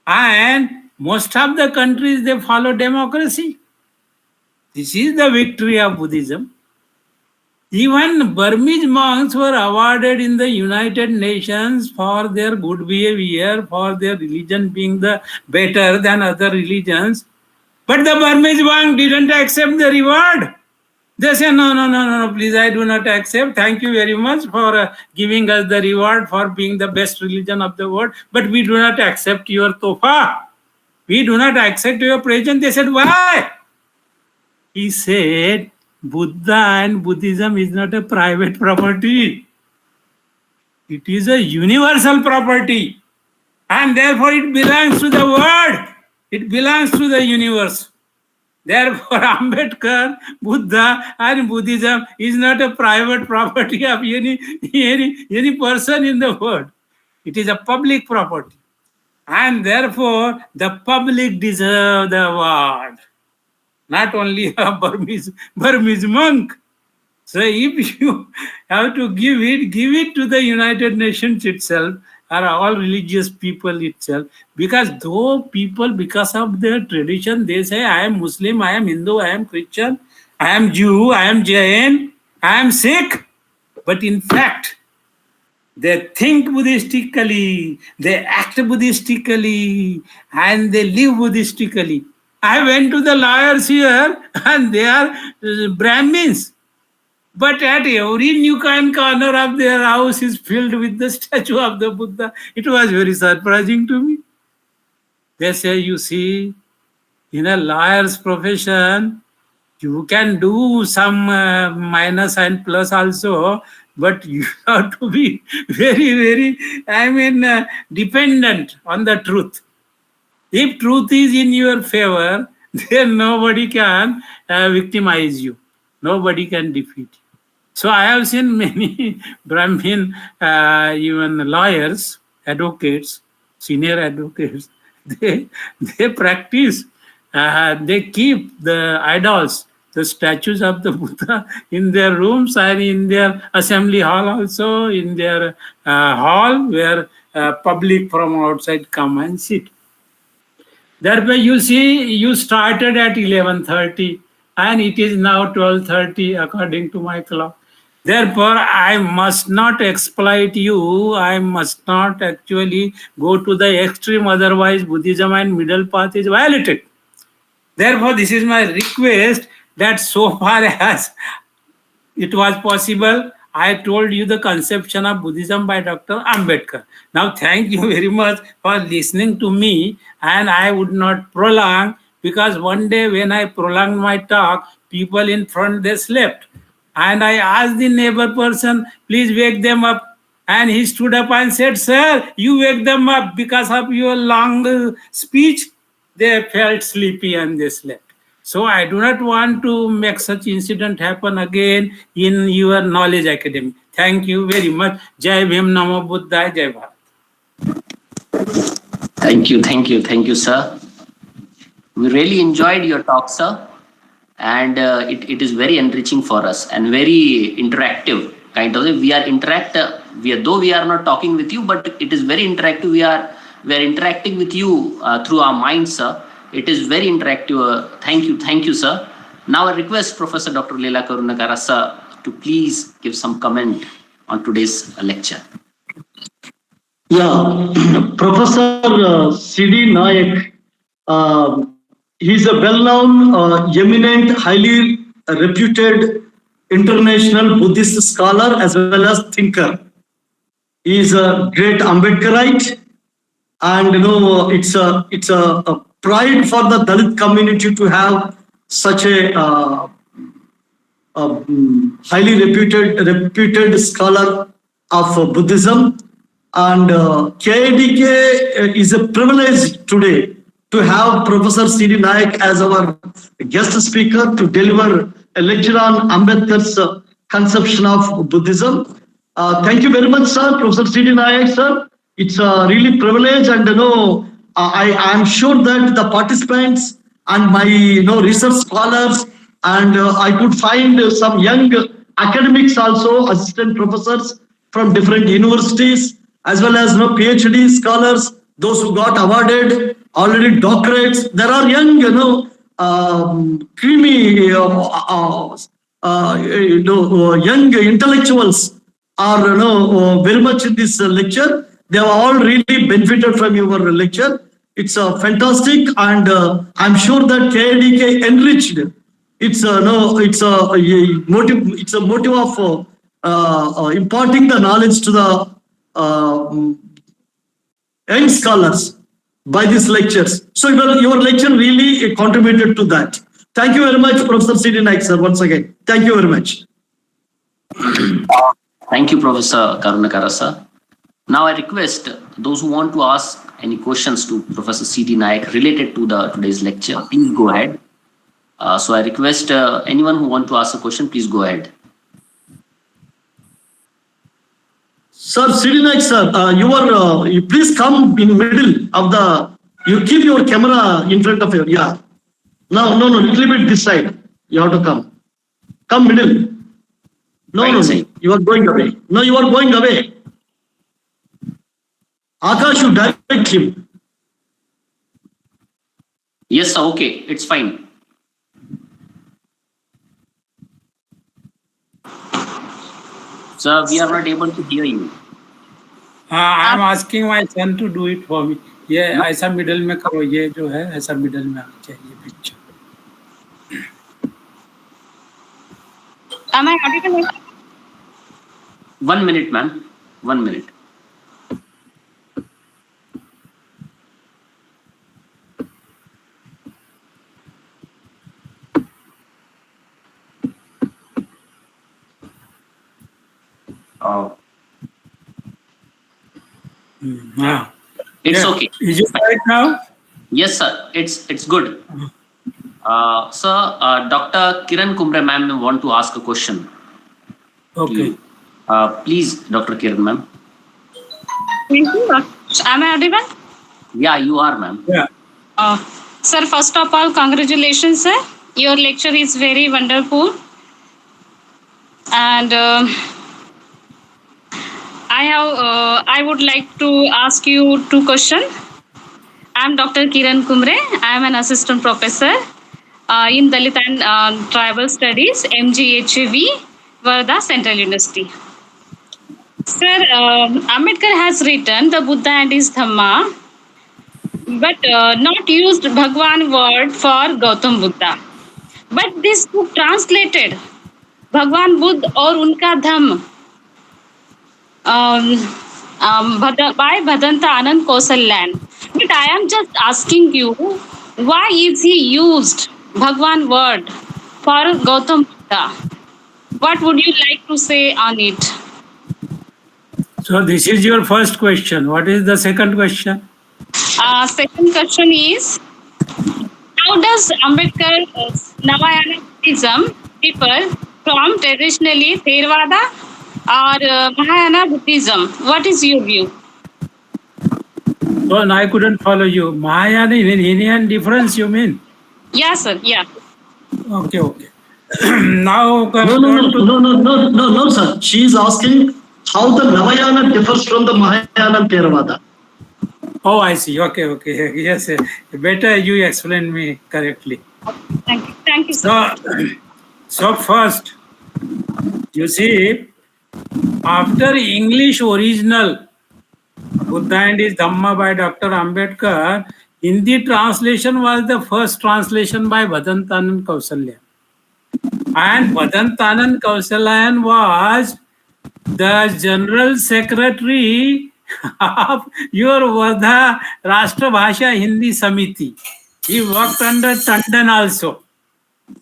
And most of the countries, they follow democracy. This is the victory of Buddhism. Even Burmese monks were awarded in the United Nations for their good behavior, for their religion being the better than other religions. But the Burmese monk didn't accept the reward. They say, no, please, I do not accept. Thank you very much for giving us the reward for being the best religion of the world. But we do not accept your tofa. We do not accept your present. They said, why? He said, Buddha and Buddhism is not a private property. It is a universal property. And therefore it belongs to the world. It belongs to the universe. Therefore, Ambedkar, Buddha, and Buddhism is not a private property of any person in the world. It is a public property. And therefore, the public deserve the award. Not only a Burmese monk. So if you have to give it to the United Nations itself, or all religious people itself, because though people, because of their tradition, they say, I am Muslim, I am Hindu, I am Christian, I am Jew, I am Jain, I am Sikh. But in fact, they think Buddhistically, they act Buddhistically, and they live Buddhistically. I went to the lawyers here, and they are Brahmins. But at every nook and corner of their house is filled with the statue of the Buddha. It was very surprising to me. They say, you see, in a lawyer's profession, you can do some minus and plus also, but you have to be very, dependent on the truth. If truth is in your favor, then nobody can victimize you. Nobody can defeat you. So I have seen many Brahmin, even lawyers, advocates, senior advocates, they practice, they keep the idols, the statues of the Buddha in their rooms and in their assembly hall also, in their hall where public from outside come and sit. Thereby you see, you started at 11:30 and it is now 12:30 according to my clock. Therefore, I must not exploit you. I must not actually go to the extreme. Otherwise, Buddhism and middle path is violated. Therefore, this is my request that so far as it was possible, I told you the conception of Buddhism by Dr. Ambedkar. Now, thank you very much for listening to me, and I would not prolong, because one day when I prolonged my talk, people in front, they slept. And I asked the neighbor person, please wake them up. And he stood up and said, sir, you wake them up. Because of your long speech, they felt sleepy and they slept. So I do not want to make such incident happen again in your knowledge academy. Thank you very much. Jai Bhim, Namo Buddhaya, Jai Bharat. Thank you, sir. We really enjoyed your talk, sir. And it is very enriching for us and very interactive kind of. We are though we are not talking with you, but it is very interactive. We are interacting with you through our minds, sir. It is very interactive. Thank you, sir. Now I request Professor Dr. Leela Karunyakara, sir, to please give some comment on today's lecture. Yeah, Professor C.D. Naik, he is a well-known, eminent, highly reputed international Buddhist scholar as well as thinker. He is a great Ambedkarite, and it's a pride for the Dalit community to have such a highly reputed scholar of Buddhism. And KIDK is a privilege today to have Professor C.D. Naik as our guest speaker to deliver a lecture on Ambedkar's conception of Buddhism. Thank you very much, sir, Professor C.D. Naik, sir. It's a really privilege, and I am sure that the participants and my research scholars, and I could find some young academics also, assistant professors from different universities, as well as PhD scholars, those who got awarded already doctorates. There are young, creamy, young intellectuals are very much in this lecture. They have all really benefited from your lecture. It's fantastic, and I'm sure that KIDK enriched. It's a motive. It's a motive of imparting the knowledge to the young scholars by these lectures. So your lecture really contributed to that. Thank you very much, Professor C.D. Naik, sir, once again. Thank you very much. Thank you, Professor Karunyakara, sir. Now I request those who want to ask any questions to Professor C.D. Naik related to today's lecture, please go ahead. So I request anyone who want to ask a question, please go ahead. Sir, CD Naik, sir, you please come in middle of the, you keep your camera in front of you, yeah. No, little bit this side, you have to come. Come middle. No, you are going away. No, you are going away. Akash, you direct him. Yes, sir, okay, it's fine. Sir, we are not able to hear you. I am asking my son to do it for me. ये ऐसा middle में करो, ये जो है ऐसा middle में आना चाहिए picture. Am I audible? 1 minute, ma'am. 1 minute. It's okay. Is it right now? Yes, sir. It's good. Sir, Dr. Kiran Kumre ma'am want to ask a question. Okay. Please, Dr. Kiran ma'am. Thank you. Am I audible? Yeah, you are, ma'am. Yeah. Sir, first of all, congratulations, sir. Your lecture is very wonderful. And I would like to ask you 2 questions. I am Dr. Kiran Kumre. I am an assistant professor in Dalit and Tribal Studies, MGHV, Varda Central University. Sir, Ambedkar has written the Buddha and his Dhamma, but not used Bhagwan word for Gautam Buddha. But this book translated Bhagwan Buddha or Unka Dham by Bhadanta Anand Kausalyan. But I am just asking you, why is he used Bhagwan word for Gautam Buddha? What would you like to say on it? So this is your first question. What is the second question? Second question is, how does Ambedkar Navayana Buddhism differ from traditionally Theravada or Mahayana Buddhism? What is your view? So I couldn't follow you. Mahayana Indian difference, you mean? Yeah, sir. Yeah. Okay. Now No, sir. She is asking how the Navayana differs from the Mahayana Theravada. Oh, I see. Okay. Yes, better you explain me correctly. Thank you. Thank you, sir. So first, you see, after English original Buddha and his Dhamma by Dr. Ambedkar, Hindi translation was the first translation by Bhadantanand Kausalyan. And Bhadantanand Kausalyan was the General Secretary of your Vardha Rashtra Bhasha Hindi Samiti. He worked under Tandon also.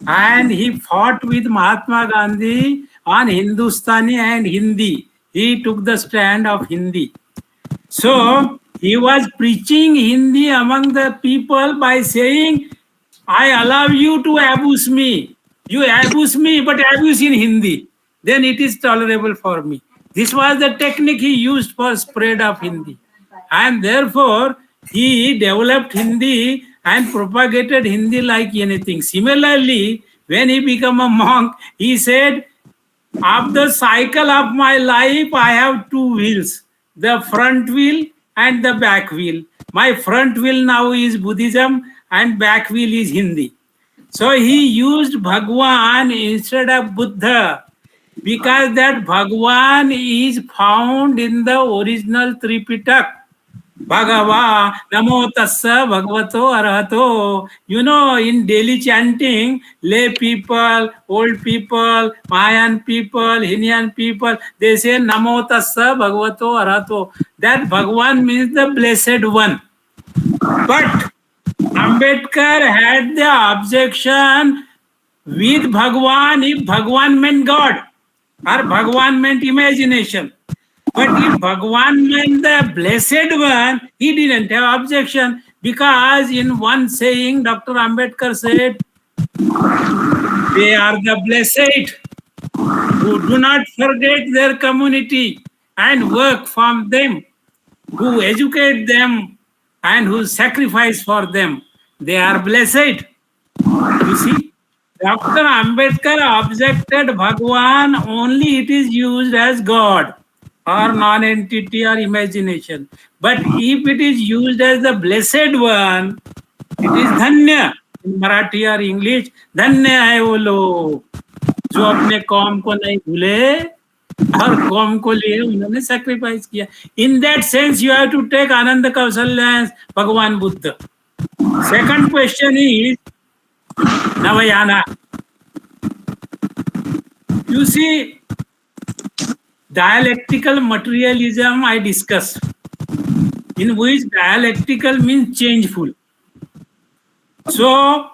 And he fought with Mahatma Gandhi on Hindustani and Hindi. He took the stand of Hindi. So he was preaching Hindi among the people by saying, I allow you to abuse me. You abuse me, but abuse in Hindi. Then it is tolerable for me. This was the technique he used for spread of Hindi. And therefore, he developed Hindi and propagated Hindi like anything. Similarly, when he became a monk, he said, of the cycle of my life, I have 2 wheels, the front wheel and the back wheel. My front wheel now is Buddhism and back wheel is Hindi. So he used Bhagwan instead of Buddha because that Bhagwan is found in the original Tripitak. Bhagava, Namo Tassa, Bhagavato, Arahato. You know, in daily chanting, lay people, old people, Mahayan people, Hinyan people, they say Namo Tassa, Bhagavato, Arahato. That Bhagwan means the Blessed One. But Ambedkar had the objection with Bhagwan if Bhagwan meant God or Bhagwan meant imagination. But if Bhagwan meant the Blessed One, he didn't have objection because in one saying, Dr. Ambedkar said, They are the blessed who do not forget their community and work for them, who educate them and who sacrifice for them. They are blessed. You see, Dr. Ambedkar objected Bhagwan only it is used as God or non-entity or imagination. But if it is used as the blessed one, it is Dhanya. In Marathi or English, धन्य है वो लोग जो अपने कौम को नहीं भूले और कौम को लिए उन्होंने sacrifice किया. In that sense, you have to take Ananda Kausalya as Bhagwan Buddha. Second question is Navayana. You see, dialectical materialism I discussed, in which dialectical means changeful. So,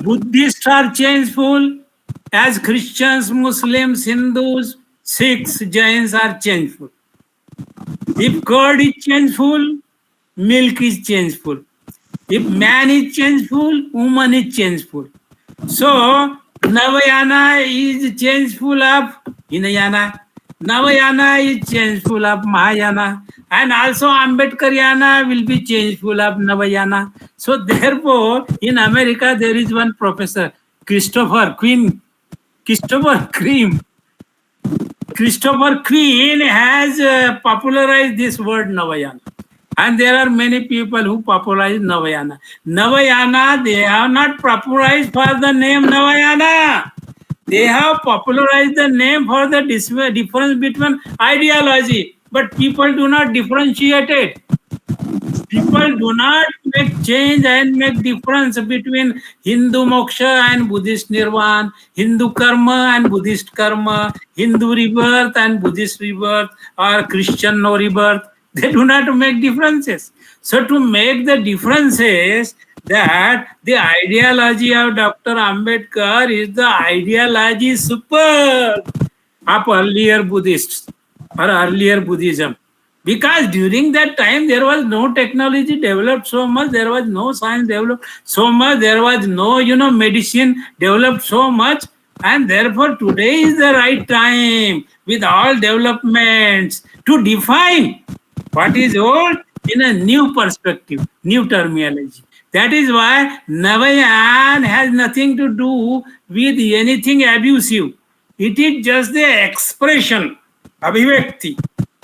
Buddhists are changeful, as Christians, Muslims, Hindus, Sikhs, Jains are changeful. If God is changeful, milk is changeful. If man is changeful, woman is changeful. So, Navayana is changeful of Hinayana. Navayana is changeful of Mahayana. And also Ambedkariana will be changeful of Navayana. So therefore, in America, there is one professor, Christopher Queen has popularized this word Navayana. And there are many people who popularize Navayana. Navayana, they have not popularized for the name Navayana. They have popularized the name for the difference between ideology. But people do not differentiate it. People do not make change and make difference between Hindu moksha and Buddhist nirvana, Hindu karma and Buddhist karma, Hindu rebirth and Buddhist rebirth, or Christian no rebirth. They do not make differences. So to make the differences, that the ideology of Dr. Ambedkar is the ideology super of earlier Buddhists or earlier Buddhism. Because during that time, there was no technology developed so much, there was no science developed so much, there was no, medicine developed so much. And therefore, today is the right time with all developments to define what is old in a new perspective, new terminology. That is why Navayan has nothing to do with anything abusive. It is just the expression, abhivekti,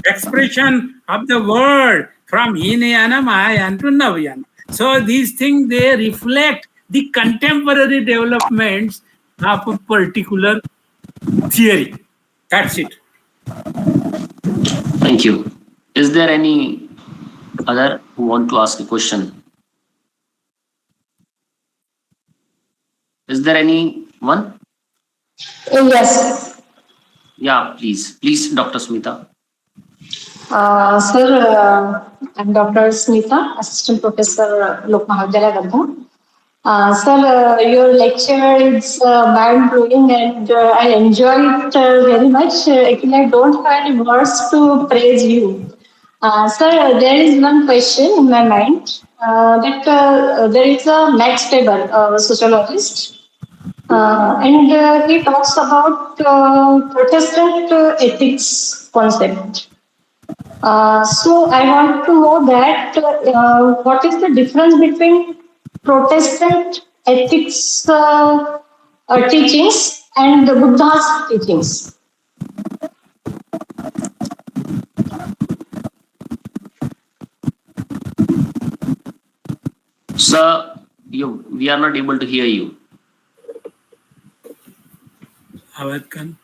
expression of the word from Hinayana, Mahayana to Navayana. So these things, they reflect the contemporary developments of a particular theory. That's it. Thank you. Is there any other who want to ask a question? Is there anyone? Yes. Yeah, please. Please, Dr. Smita. Sir, I'm Dr. Smita, Assistant Professor, Lok Mahavidyalaya, Gandha. Sir, your lecture is mind-blowing and I enjoy it very much. Actually, I don't have any words to praise you. Sir, there is one question in my mind that there is a Max Weber, a sociologist, and he talks about Protestant ethics concept. So I want to know that what is the difference between Protestant ethics teachings and the Buddha's teachings? Sir, we are not able to hear you. आवाज कम.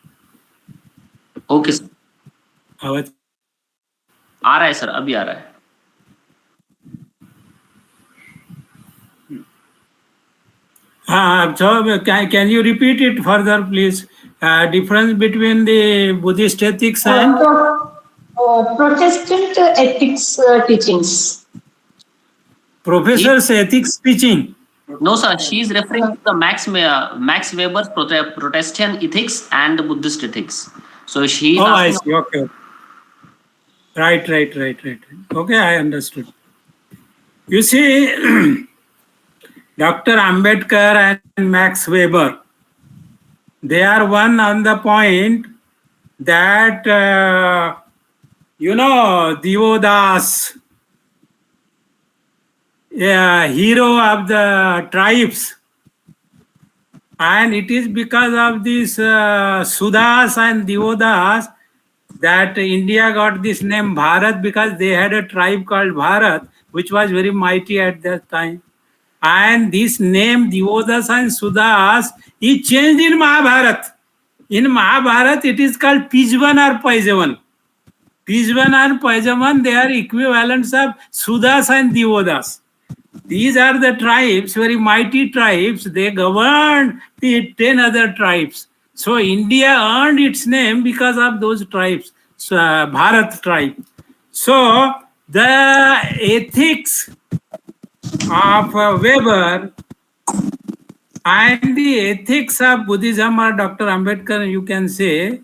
Okay, sir. आवाज आ रहा है sir, अभी आ रहा है. So can you repeat it further, please? Difference between the Buddhist ethics and Protestant ethics teachings. Professor's ethics teaching. No, sir. She is referring to the Max Weber's Protestant ethics and the Buddhist ethics. So she is I asking. see. Okay. Right. Okay, I understood. You see, Dr. Ambedkar and Max Weber. They are one on the point that, Devodas, hero of the tribes, and it is because of these Sudas and Devodas that India got this name Bharat, because they had a tribe called Bharat, which was very mighty at that time. And this name Devodas and Sudas is changed in Mahabharat. In Mahabharat, it is called Pijvan or Paijavan. Pijvan and Paijavan, they are equivalents of Sudas and Devodas. These are the tribes, very mighty tribes. They governed the 10 other tribes. So India earned its name because of those tribes, Bharat tribe. So the ethics of Weber and the ethics of Buddhism, or Dr. Ambedkar, you can say,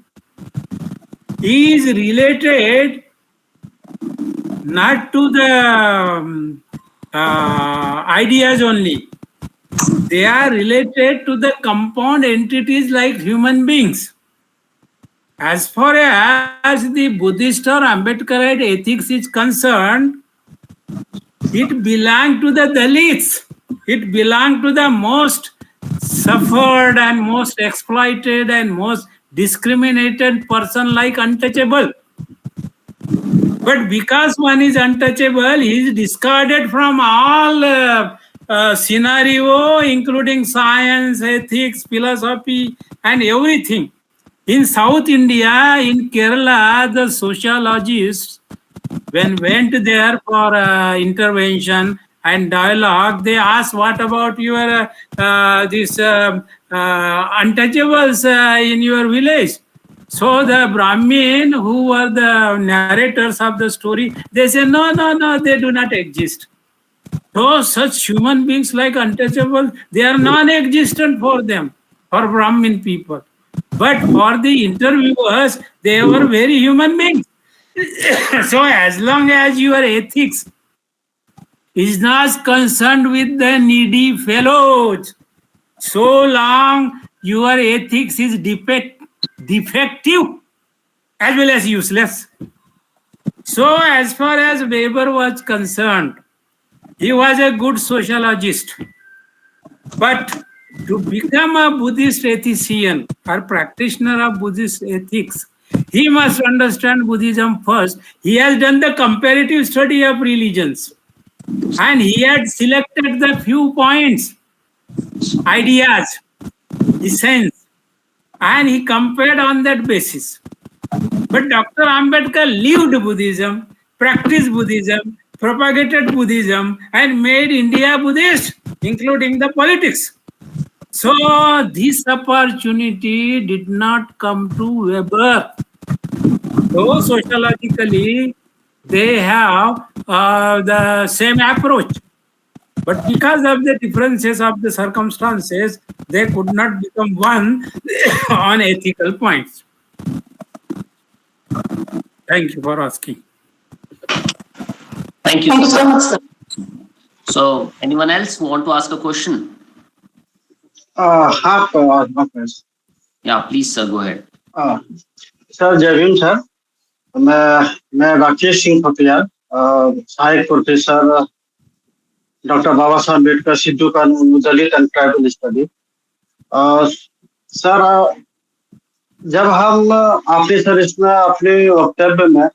is related not to the ideas only. They are related to the compound entities like human beings. As far as the Buddhist or Ambedkarite ethics is concerned, it belongs to the Dalits. It belongs to the most suffered and most exploited and most discriminated person, like untouchable. But because one is untouchable, he is discarded from all scenario, including science, ethics, philosophy, and everything. In South India, in Kerala, the sociologists, when went there for intervention and dialogue, they asked, what about your untouchables in your village? So the Brahmin, who were the narrators of the story, they say, no, they do not exist. So such human beings like untouchables, they are non-existent for them, for Brahmin people. But for the interviewers, they were very human beings. So as long as your ethics is not concerned with the needy fellows, so long your ethics is defective as well as useless. So as far as Weber was concerned, he was a good sociologist. But to become a Buddhist ethician or practitioner of Buddhist ethics, he must understand Buddhism first. He has done the comparative study of religions, and he had selected the few points, ideas, essence, and he compared on that basis. But Dr. Ambedkar lived Buddhism, practiced Buddhism, propagated Buddhism, and made India Buddhist, including the politics. So this opportunity did not come to Weber. Though sociologically they have the same approach, but because of the differences of the circumstances, they could not become one on ethical points. Thank you for asking. Thank you. Thank you so much, sir. So, anyone else who want to ask a question? Yeah, please, sir, go ahead. Sir जय Bhim sir, मैं राकेश सिंह खपिया, सहायक professor doctor बाबा साहब अम्बेडकर सिद्धू का दलित and tribal study. Sir जब हम आपने sir इसमें अपने वक्तव्य में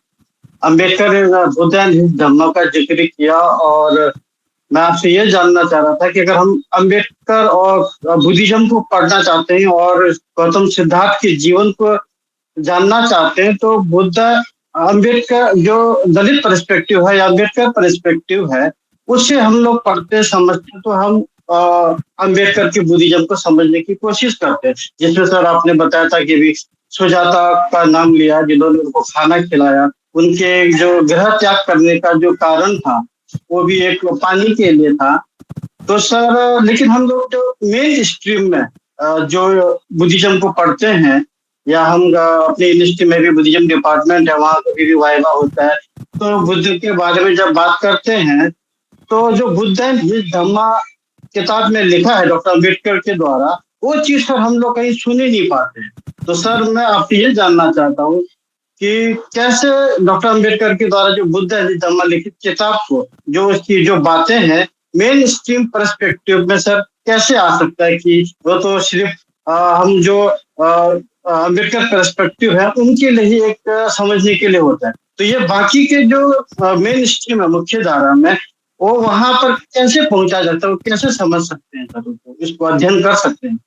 अम्बेडकर बुद्ध एंड हिज धम्म का जिक्र किया, और मैं आपसे ये जानना चाह रहा था कि अगर हम अम्बेडकर और बुद्धिज्म को पढ़ना चाहते हैं और गौतम सिद्धार्थ के जीवन को जानना चाहते हैं, तो बुद्ध अम्बेडकर जो दलित पर्सपेक्टिव है या अम्बेडकर पर्सपेक्टिव है, उससे हम लोग पढ़ते समझते तो हम अम्बेडकर की बुद्धिज्म को समझने की कोशिश करते हैं। जिसमें सर आपने बताया था कि भी सुजाता का नाम लिया, जिन्होंने उनको खाना खिलाया, उनके जो गृह त्याग करने का जो कारण था वो भी एक पानी के लिए था। तो सर लेकिन हम लोग जो मेन स्ट्रीम में जो बुद्धिज्म को पढ़ते हैं, या हम अपने यूनिवर्सिटी में भी बुद्धिज्म डिपार्टमेंट है, वहाँ कभी भी वाइवा होता है, तो बुद्ध के बारे में जब बात करते हैं तो जो बुद्ध एंड हिज धम्मा किताब में लिखा है डॉक्टर अम्बेडकर के द्वारा, वो चीज सर हम लोग कहीं सुन ही नहीं पाते हैं। तो सर मैं आपसे ये जानना चाहता हूँ कि कैसे डॉक्टर अम्बेडकर के द्वारा जो बुद्ध धम्म लिखित किताब को, जो उसकी जो बातें हैं मेन स्ट्रीम पर्सपेक्टिव में सर कैसे आ सकता है कि वो तो सिर्फ हम जो अम्बेडकर पर्सपेक्टिव है उनके लिए ही एक समझने के लिए होता है। तो ये बाकी के जो मेन स्ट्रीम है मुख्य धारा में, वो वहां पर कैसे पहुंचा जाता है, वो कैसे समझ सकते हैं सर, उसको इसको अध्ययन कर सकते हैं?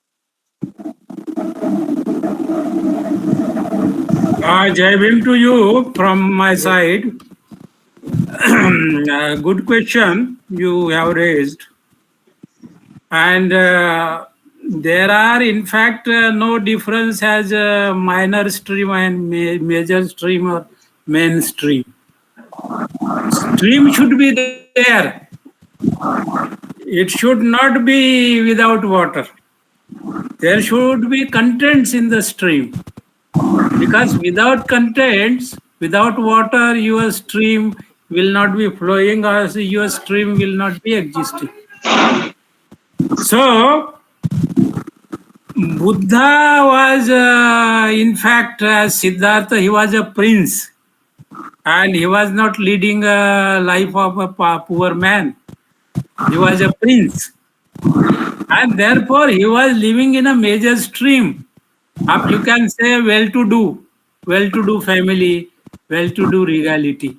Jai Bhim to you from my side. Good question you have raised. And there are in fact no difference as a minor stream and major stream or mainstream. Stream should be there. It should not be without water. There should be contents in the stream. Because without contents, without water, your stream will not be flowing, or your stream will not be existing. So, Buddha was, in fact, as Siddhartha, he was a prince. And he was not leading a life of a poor man. He was a prince. And therefore, he was living in a major stream. Up you can say well-to-do family, well-to-do regality.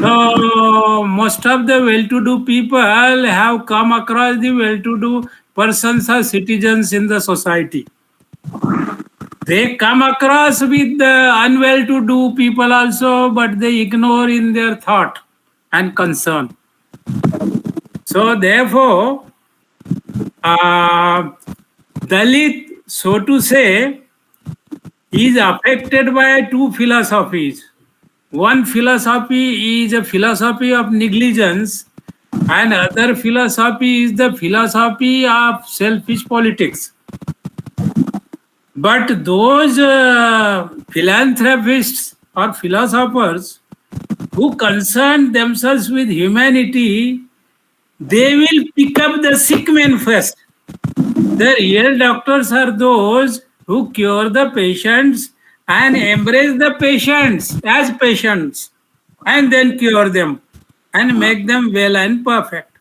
So most of the well-to-do people have come across the well-to-do persons or citizens in the society. They come across with the unwell-to-do people also, but they ignore in their thought and concern. So therefore, Dalit, so to say, is affected by two philosophies. One philosophy is a philosophy of negligence, and other philosophy is the philosophy of selfish politics. But those philanthropists or philosophers who concern themselves with humanity, they will pick up the sick man first. The real doctors are those who cure the patients and embrace the patients as patients and then cure them and make them well and perfect.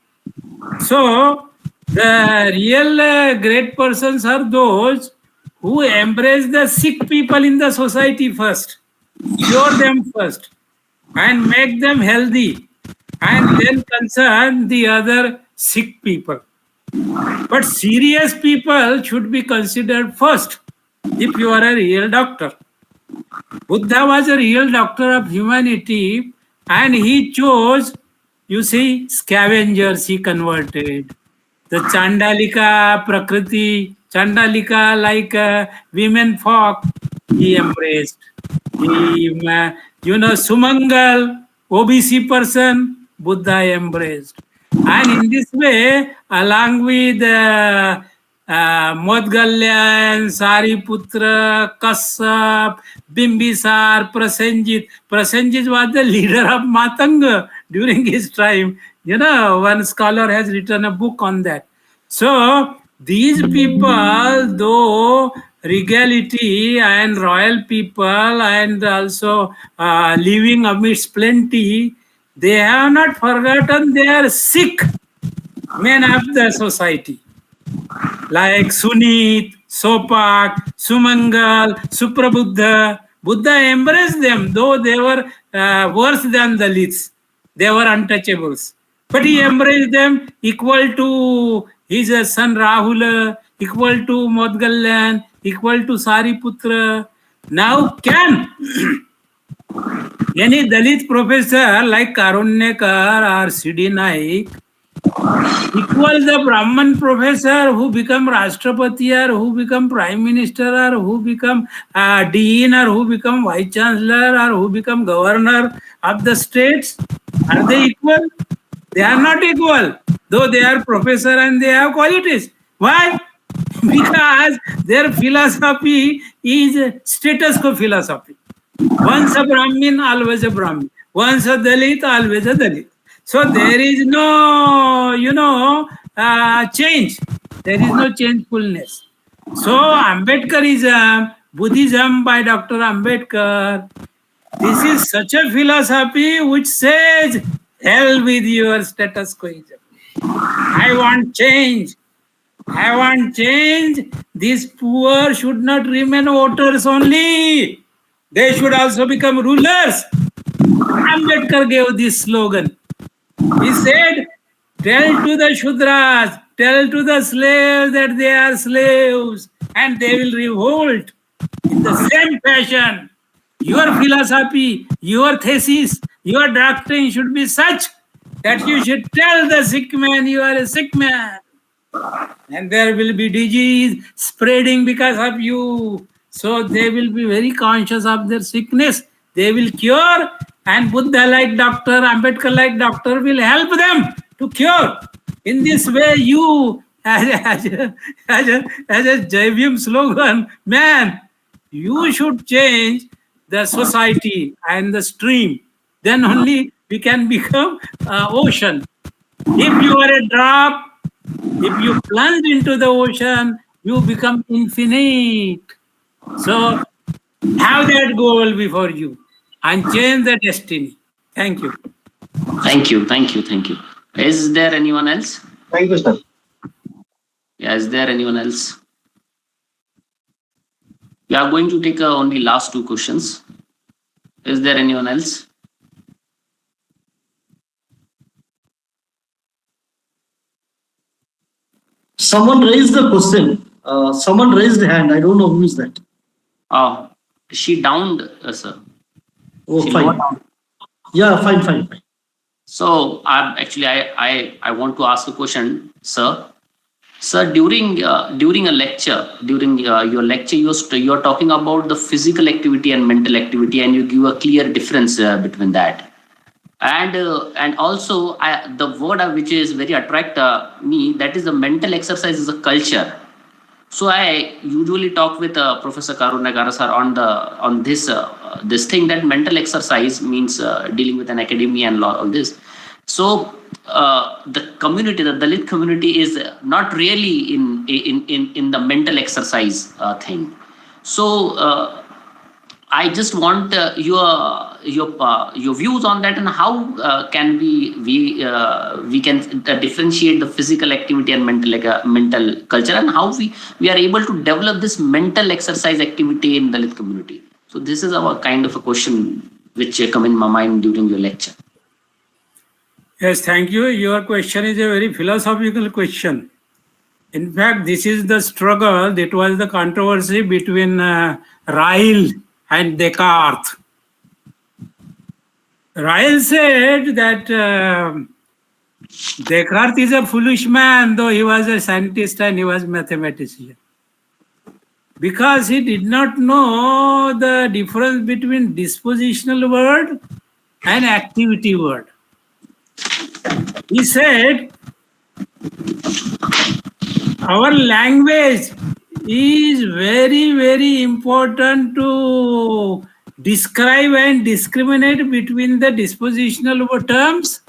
So, the real great persons are those who embrace the sick people in the society first, cure them first, and make them healthy, and then concern the other sick people. But serious people should be considered first if you are a real doctor. Buddha was a real doctor of humanity, and he chose, you see, scavengers he converted. The Chandalika Prakriti, Chandalika like women folk, he embraced. He, Sumangal, OBC person, Buddha embraced. And in this way, along with Modgalyan, Sariputra, Kassap, Bimbisar, Prasenjit was the leader of Matanga during his time. One scholar has written a book on that. So, these people, though regality and royal people and also living amidst plenty, they have not forgotten their sick men of the society. Like Sunit, Sopak, Sumangal, Suprabuddha. Buddha embraced them, though they were worse than Dalits. They were untouchables. But he embraced them equal to his son Rahula, equal to Modgalyan, equal to Sariputra. Now can any Dalit professor like Karunyakara or C.D. Naik equal the Brahman professor who become Rashtrapati or who become Prime Minister or who become Dean or who become Vice Chancellor or who become Governor of the states? Are they equal? They are not equal, though they are professor and they have qualities. Why? Because their philosophy is status quo philosophy. Once a Brahmin, always a Brahmin. Once a Dalit, always a Dalit. So there is no, change. There is no changefulness. So Ambedkarism, Buddhism by Dr. Ambedkar, this is such a philosophy which says, hell with your status quo. I want change. I want change. These poor should not remain voters only. They should also become rulers. Ambedkar gave this slogan. He said, tell to the Shudras, tell to the slaves that they are slaves and they will revolt in the same fashion. Your philosophy, your thesis, your doctrine should be such that you should tell the sick man you are a sick man. And there will be disease spreading because of you. So they will be very conscious of their sickness. They will cure, and Buddha-like doctor, Ambedkar-like doctor will help them to cure. In this way, you, as a JVM slogan, man, you should change the society and the stream. Then only we can become ocean. If you are a drop, if you plunge into the ocean, you become infinite. So have that goal before you and change the destiny. Thank you. Thank you. Thank you. Thank you. Is there anyone else? Thank you, sir. Yeah, is there anyone else? We are going to take only last two questions. Is there anyone else? Someone raised the question. Someone raised the hand. I don't know who is that. Oh, she downed, sir. Oh, She fine. lowered down. Yeah, fine. So I want to ask a question, sir. Sir, during a lecture, during your lecture, you're talking about the physical activity and mental activity, and you give a clear difference between that. And also the word which is very attract me, that is the mental exercise is a culture. So I usually talk with Professor Karunyakara sir on this thing, that mental exercise means dealing with an academia and all this. So the community, the Dalit community, is not really in the mental exercise thing. So I just want your views on that, and how can we can differentiate the physical activity and mental culture, and how we are able to develop this mental exercise activity in Dalit community. So this is our kind of a question which come in my mind during your lecture. Yes, thank you. Your question is a very philosophical question. In fact, this is the struggle, that was the controversy between Ryle and Descartes. Ryle said that Descartes is a foolish man, though he was a scientist and he was a mathematician, because he did not know the difference between dispositional word and activity word. He said, our language is very, very important to describe and discriminate between the dispositional terms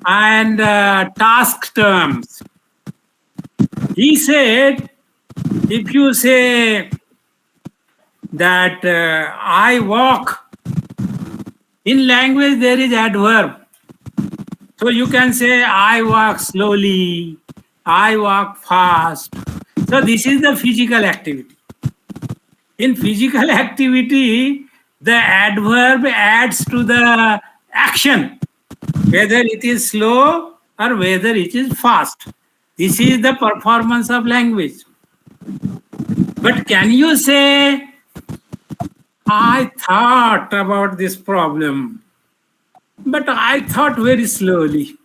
and task terms. He said, if you say that I walk, in language there is adverb. So you can say I walk slowly, I walk fast. So this is the physical activity. In physical activity, the adverb adds to the action, whether it is slow or whether it is fast. This is the performance of language. But can you say, I thought about this problem, but I thought very slowly.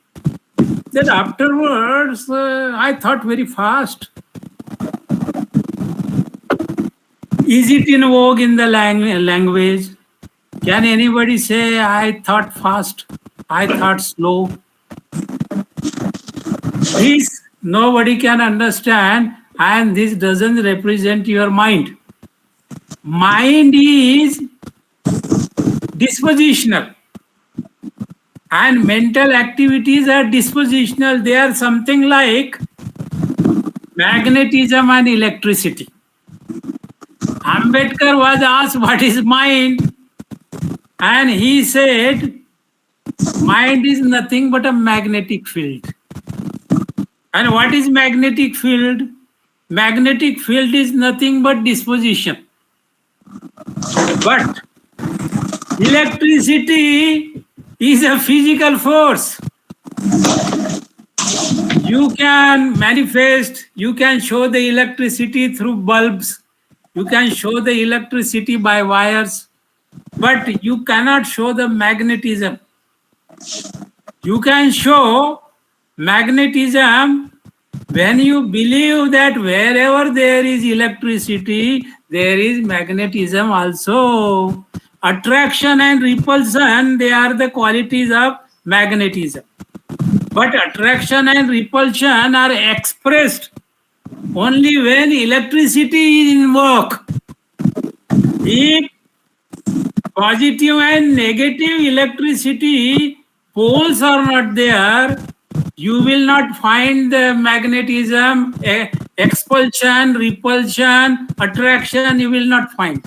Then afterwards, I thought very fast. Is it in vogue in the language? Can anybody say, I thought fast, I thought slow? This nobody can understand, and this doesn't represent your mind. Mind is dispositional. And mental activities are dispositional. They are something like magnetism and electricity. Ambedkar was asked what is mind, and he said mind is nothing but a magnetic field. And what is magnetic field? Magnetic field is nothing but disposition. But electricity is a physical force. You can manifest, you can show the electricity through bulbs, you can show the electricity by wires, but you cannot show the magnetism. You can show magnetism when you believe that wherever there is electricity, there is magnetism also. Attraction and repulsion, they are the qualities of magnetism. But attraction and repulsion are expressed only when electricity is in work. If positive and negative electricity poles are not there, you will not find the magnetism, expulsion, repulsion, attraction, you will not find.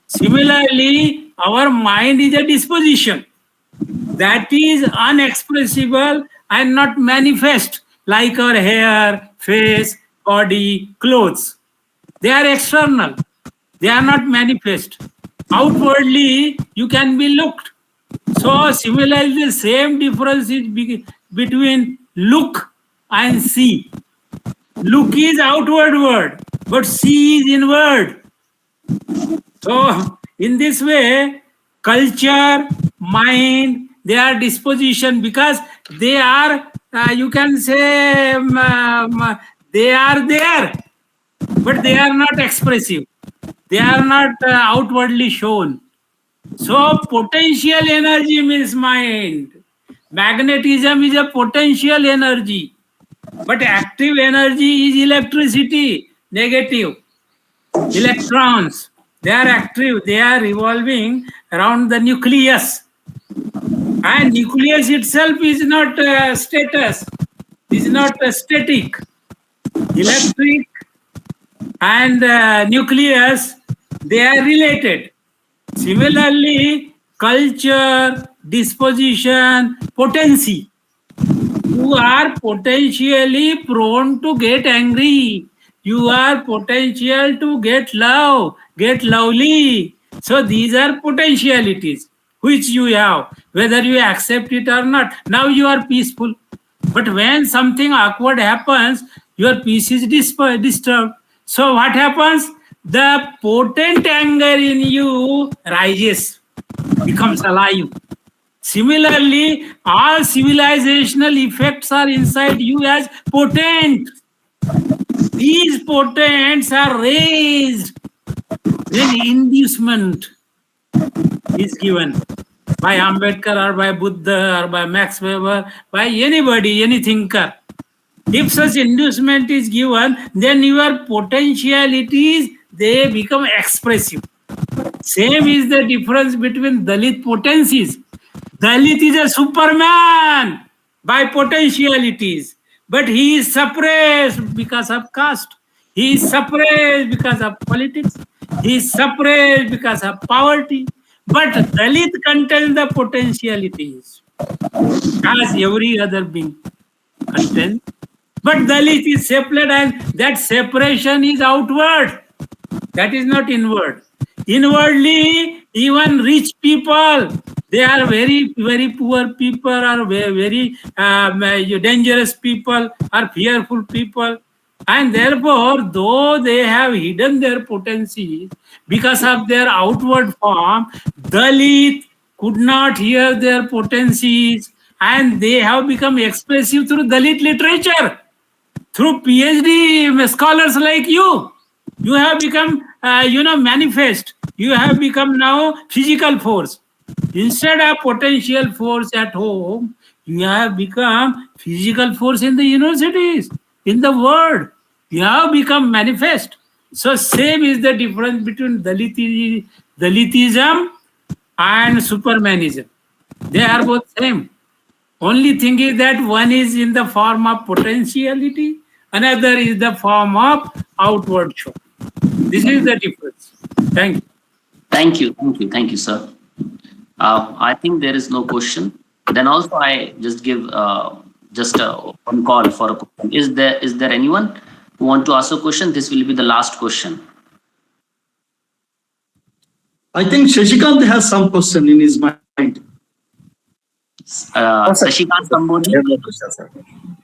Similarly, our mind is a disposition that is unexpressible and not manifest, like our hair, face, body, clothes. They are external. They are not manifest. Outwardly, you can be looked. So similarly, the same difference is between look and see. Look is outward word, but see is inward. So in this way, culture, mind, they are disposition because they are, you can say, they are there, but they are not expressive. They are not outwardly shown. So potential energy means mind. Magnetism is a potential energy, but active energy is electricity, negative. Electrons, they are active, they are revolving around the nucleus. And nucleus itself is not status, is not static. Electric and nucleus, they are related. Similarly, culture, disposition, potency. You are potentially prone to get angry. You are potential to get love, get lovely. So these are potentialities which you have, whether you accept it or not. Now you are peaceful. But when something awkward happens, your peace is disturbed. So what happens? The potent anger in you rises, becomes alive. Similarly, all civilizational effects are inside you as potent. These potents are raised when inducement is given by Ambedkar or by Buddha or by Max Weber, by anybody, any thinker. If such inducement is given, then your potentialities, they become expressive. Same is the difference between Dalit potencies. Dalit is a superman by potentialities, but he is suppressed because of caste. He is suppressed because of politics. He is suppressed because of poverty. But Dalit contains the potentialities as every other being contains. But Dalit is separate, and that separation is outward. That is not inward. Inwardly, even rich people, they are very, very poor people, or very dangerous people, or fearful people. And therefore, though they have hidden their potencies because of their outward form, Dalit could not hear their potencies, and they have become expressive through Dalit literature, through PhD scholars like you. You have become, manifest. You have become now physical force. Instead of potential force at home, you have become physical force in the universities, in the world. You have become manifest. So same is the difference between Dalitism and Supermanism. They are both same. Only thing is that one is in the form of potentiality, another is the form of outward show. This is the difference. Thank you. Thank you. Thank you. Thank you, sir. I think there is no question. Then also I just give just one call for a question. Is there anyone who want to ask a question? This will be the last question. I think Shashikant has some question in his mind. Shashikant Sambodhi?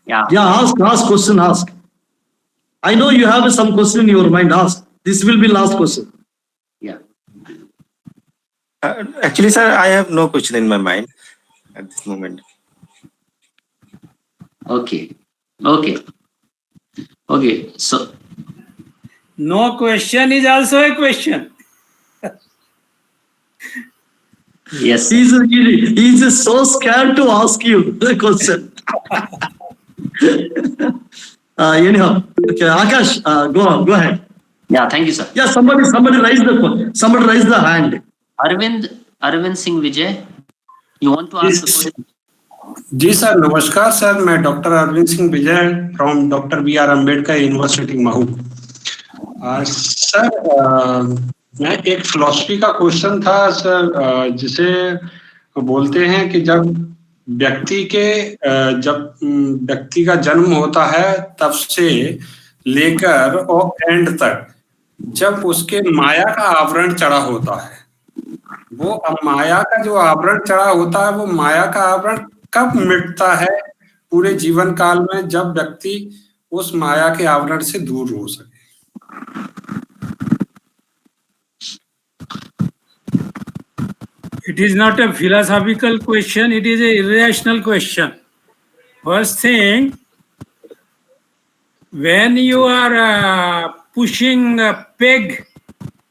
Yeah. Yeah, ask question, ask. I know you have some question in your mind, ask. This will be last question. Yeah. Actually, sir, I have no question in my mind at this moment. Okay. So No question is also a question. yes. He's so scared to ask you the question. Anyhow, okay, Akash, go ahead. Yeah, thank you, sir. Yeah, somebody raised the hand. Arvind Singh Vijay, you want to ask the question? जी sir, नमस्कार sir, मैं doctor Arvind Singh Vijay from doctor BR Ambedkar university Mhow. Sir, मैं एक philosophy का question था sir, जिसे बोलते हैं कि जब व्यक्ति का जन्म होता है तब से लेकर और एंड तक जब उसके माया का आवरण चढ़ा होता है, वो माया का जो आवरण चढ़ा होता है, वो माया का आवरण कब मिटता है पूरे जीवन काल में, जब व्यक्ति उस माया के आवरण से दूर हो सके? It is not a philosophical question, it is an irrational question. First thing, when you are pushing a peg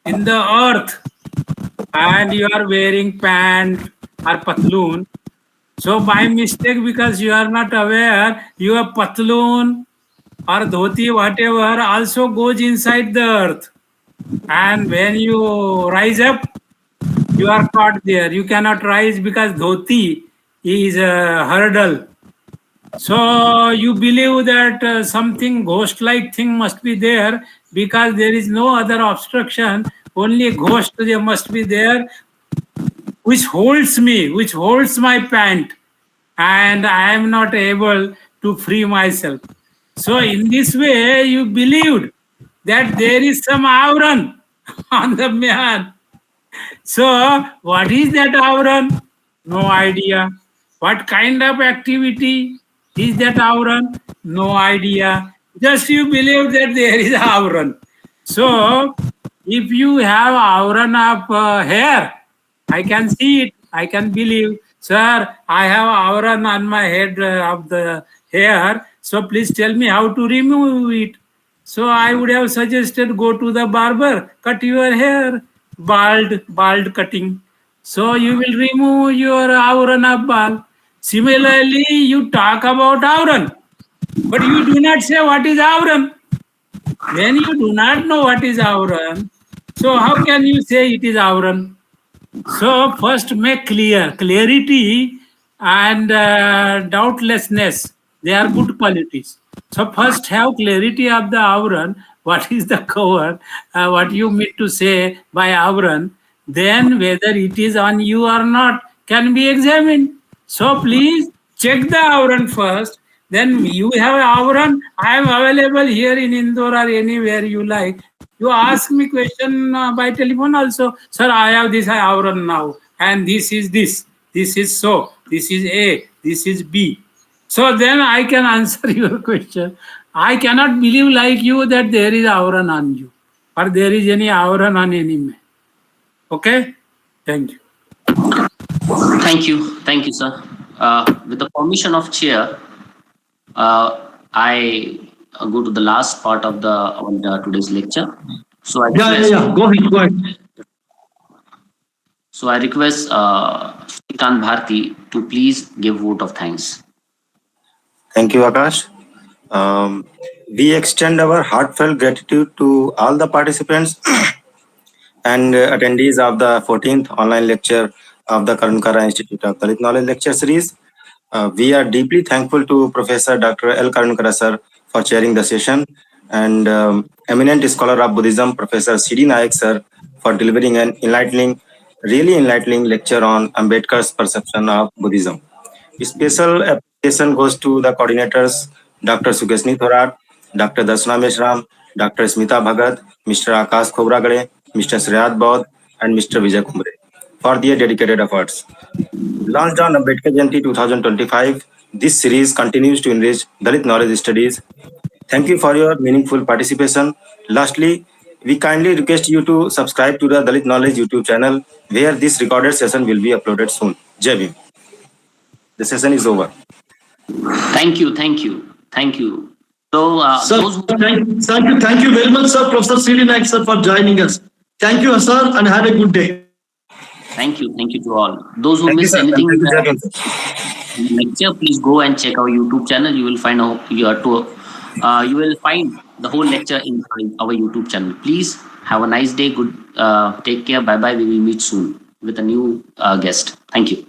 in the earth and you are wearing pant or patloon, so by mistake, because you are not aware, your patloon or dhoti, whatever, also goes inside the earth. And when you rise up, you are caught there. You cannot rise because dhoti is a hurdle. So you believe that something ghost-like thing must be there because there is no other obstruction. Only a ghost there must be there, which holds me, which holds my pant, and I am not able to free myself. So in this way, you believed that there is some avran on the man. So what is that avran? No idea. What kind of activity is that avran? No idea. Just you believe that there is avran. So if you have avran of hair, I can see it, I can believe, sir, I have avran on my head of the hair, so please tell me how to remove it. So I would have suggested go to the barber, cut your hair, bald cutting. So you will remove your avran of bald. Similarly, you talk about avran, but you do not say what is avran. When you do not know what is avran, so how can you say it is avran? So first make clarity and doubtlessness. They are good qualities. So first have clarity of the avran. What is the cover? What you mean to say by avran? Then whether it is on you or not can be examined. So please check the avran first. Then you have avran. I am available here in Indore or anywhere you like. You ask me question by telephone also. Sir, I have this avran now, and this is this. This is so. This is A. This is B. So then I can answer your question. I cannot believe like you that there is avran on you, or there is any avran on any man. Okay? Thank you. Thank you, sir. With the permission of chair, I go to the last part of the today's lecture. So I request, Go ahead. So I request Shreyat Bharti to please give vote of thanks. Thank you, Akash. We extend our heartfelt gratitude to all the participants and attendees of the 14th online lecture of the Karunyakara Institute of Dalit Knowledge Lecture Series. We are deeply thankful to Professor Dr. L. Karunyakara sir for chairing the session, and eminent scholar of Buddhism, Professor C.D. Naik sir, for delivering an really enlightening lecture on Ambedkar's perception of Buddhism. Special appreciation goes to the coordinators, Dr. Sukeshni, Dr. Darshana, Dr. Smita Bhagat, Mr. Akash Khobragade, Mr. Shreyat, and Mr. Vijay for their dedicated efforts. Launched on Ambedkar Jayanti 2025, this series continues to enrich Dalit knowledge studies. Thank you for your meaningful participation. Lastly, we kindly request you to subscribe to the Dalit Knowledge YouTube channel, where this recorded session will be uploaded soon. Jai Bhim. The session is over. Thank you. So, Sir, those who thank you very much, sir, Professor C.D. Naik, sir, for joining us. Thank you, sir, and have a good day. Thank you to all. Those who missed anything in the lecture, please go and check our YouTube channel. You will find you will find the whole lecture in our YouTube channel. Please have a nice day. Good. Take care. Bye bye. We will meet soon with a new guest. Thank you.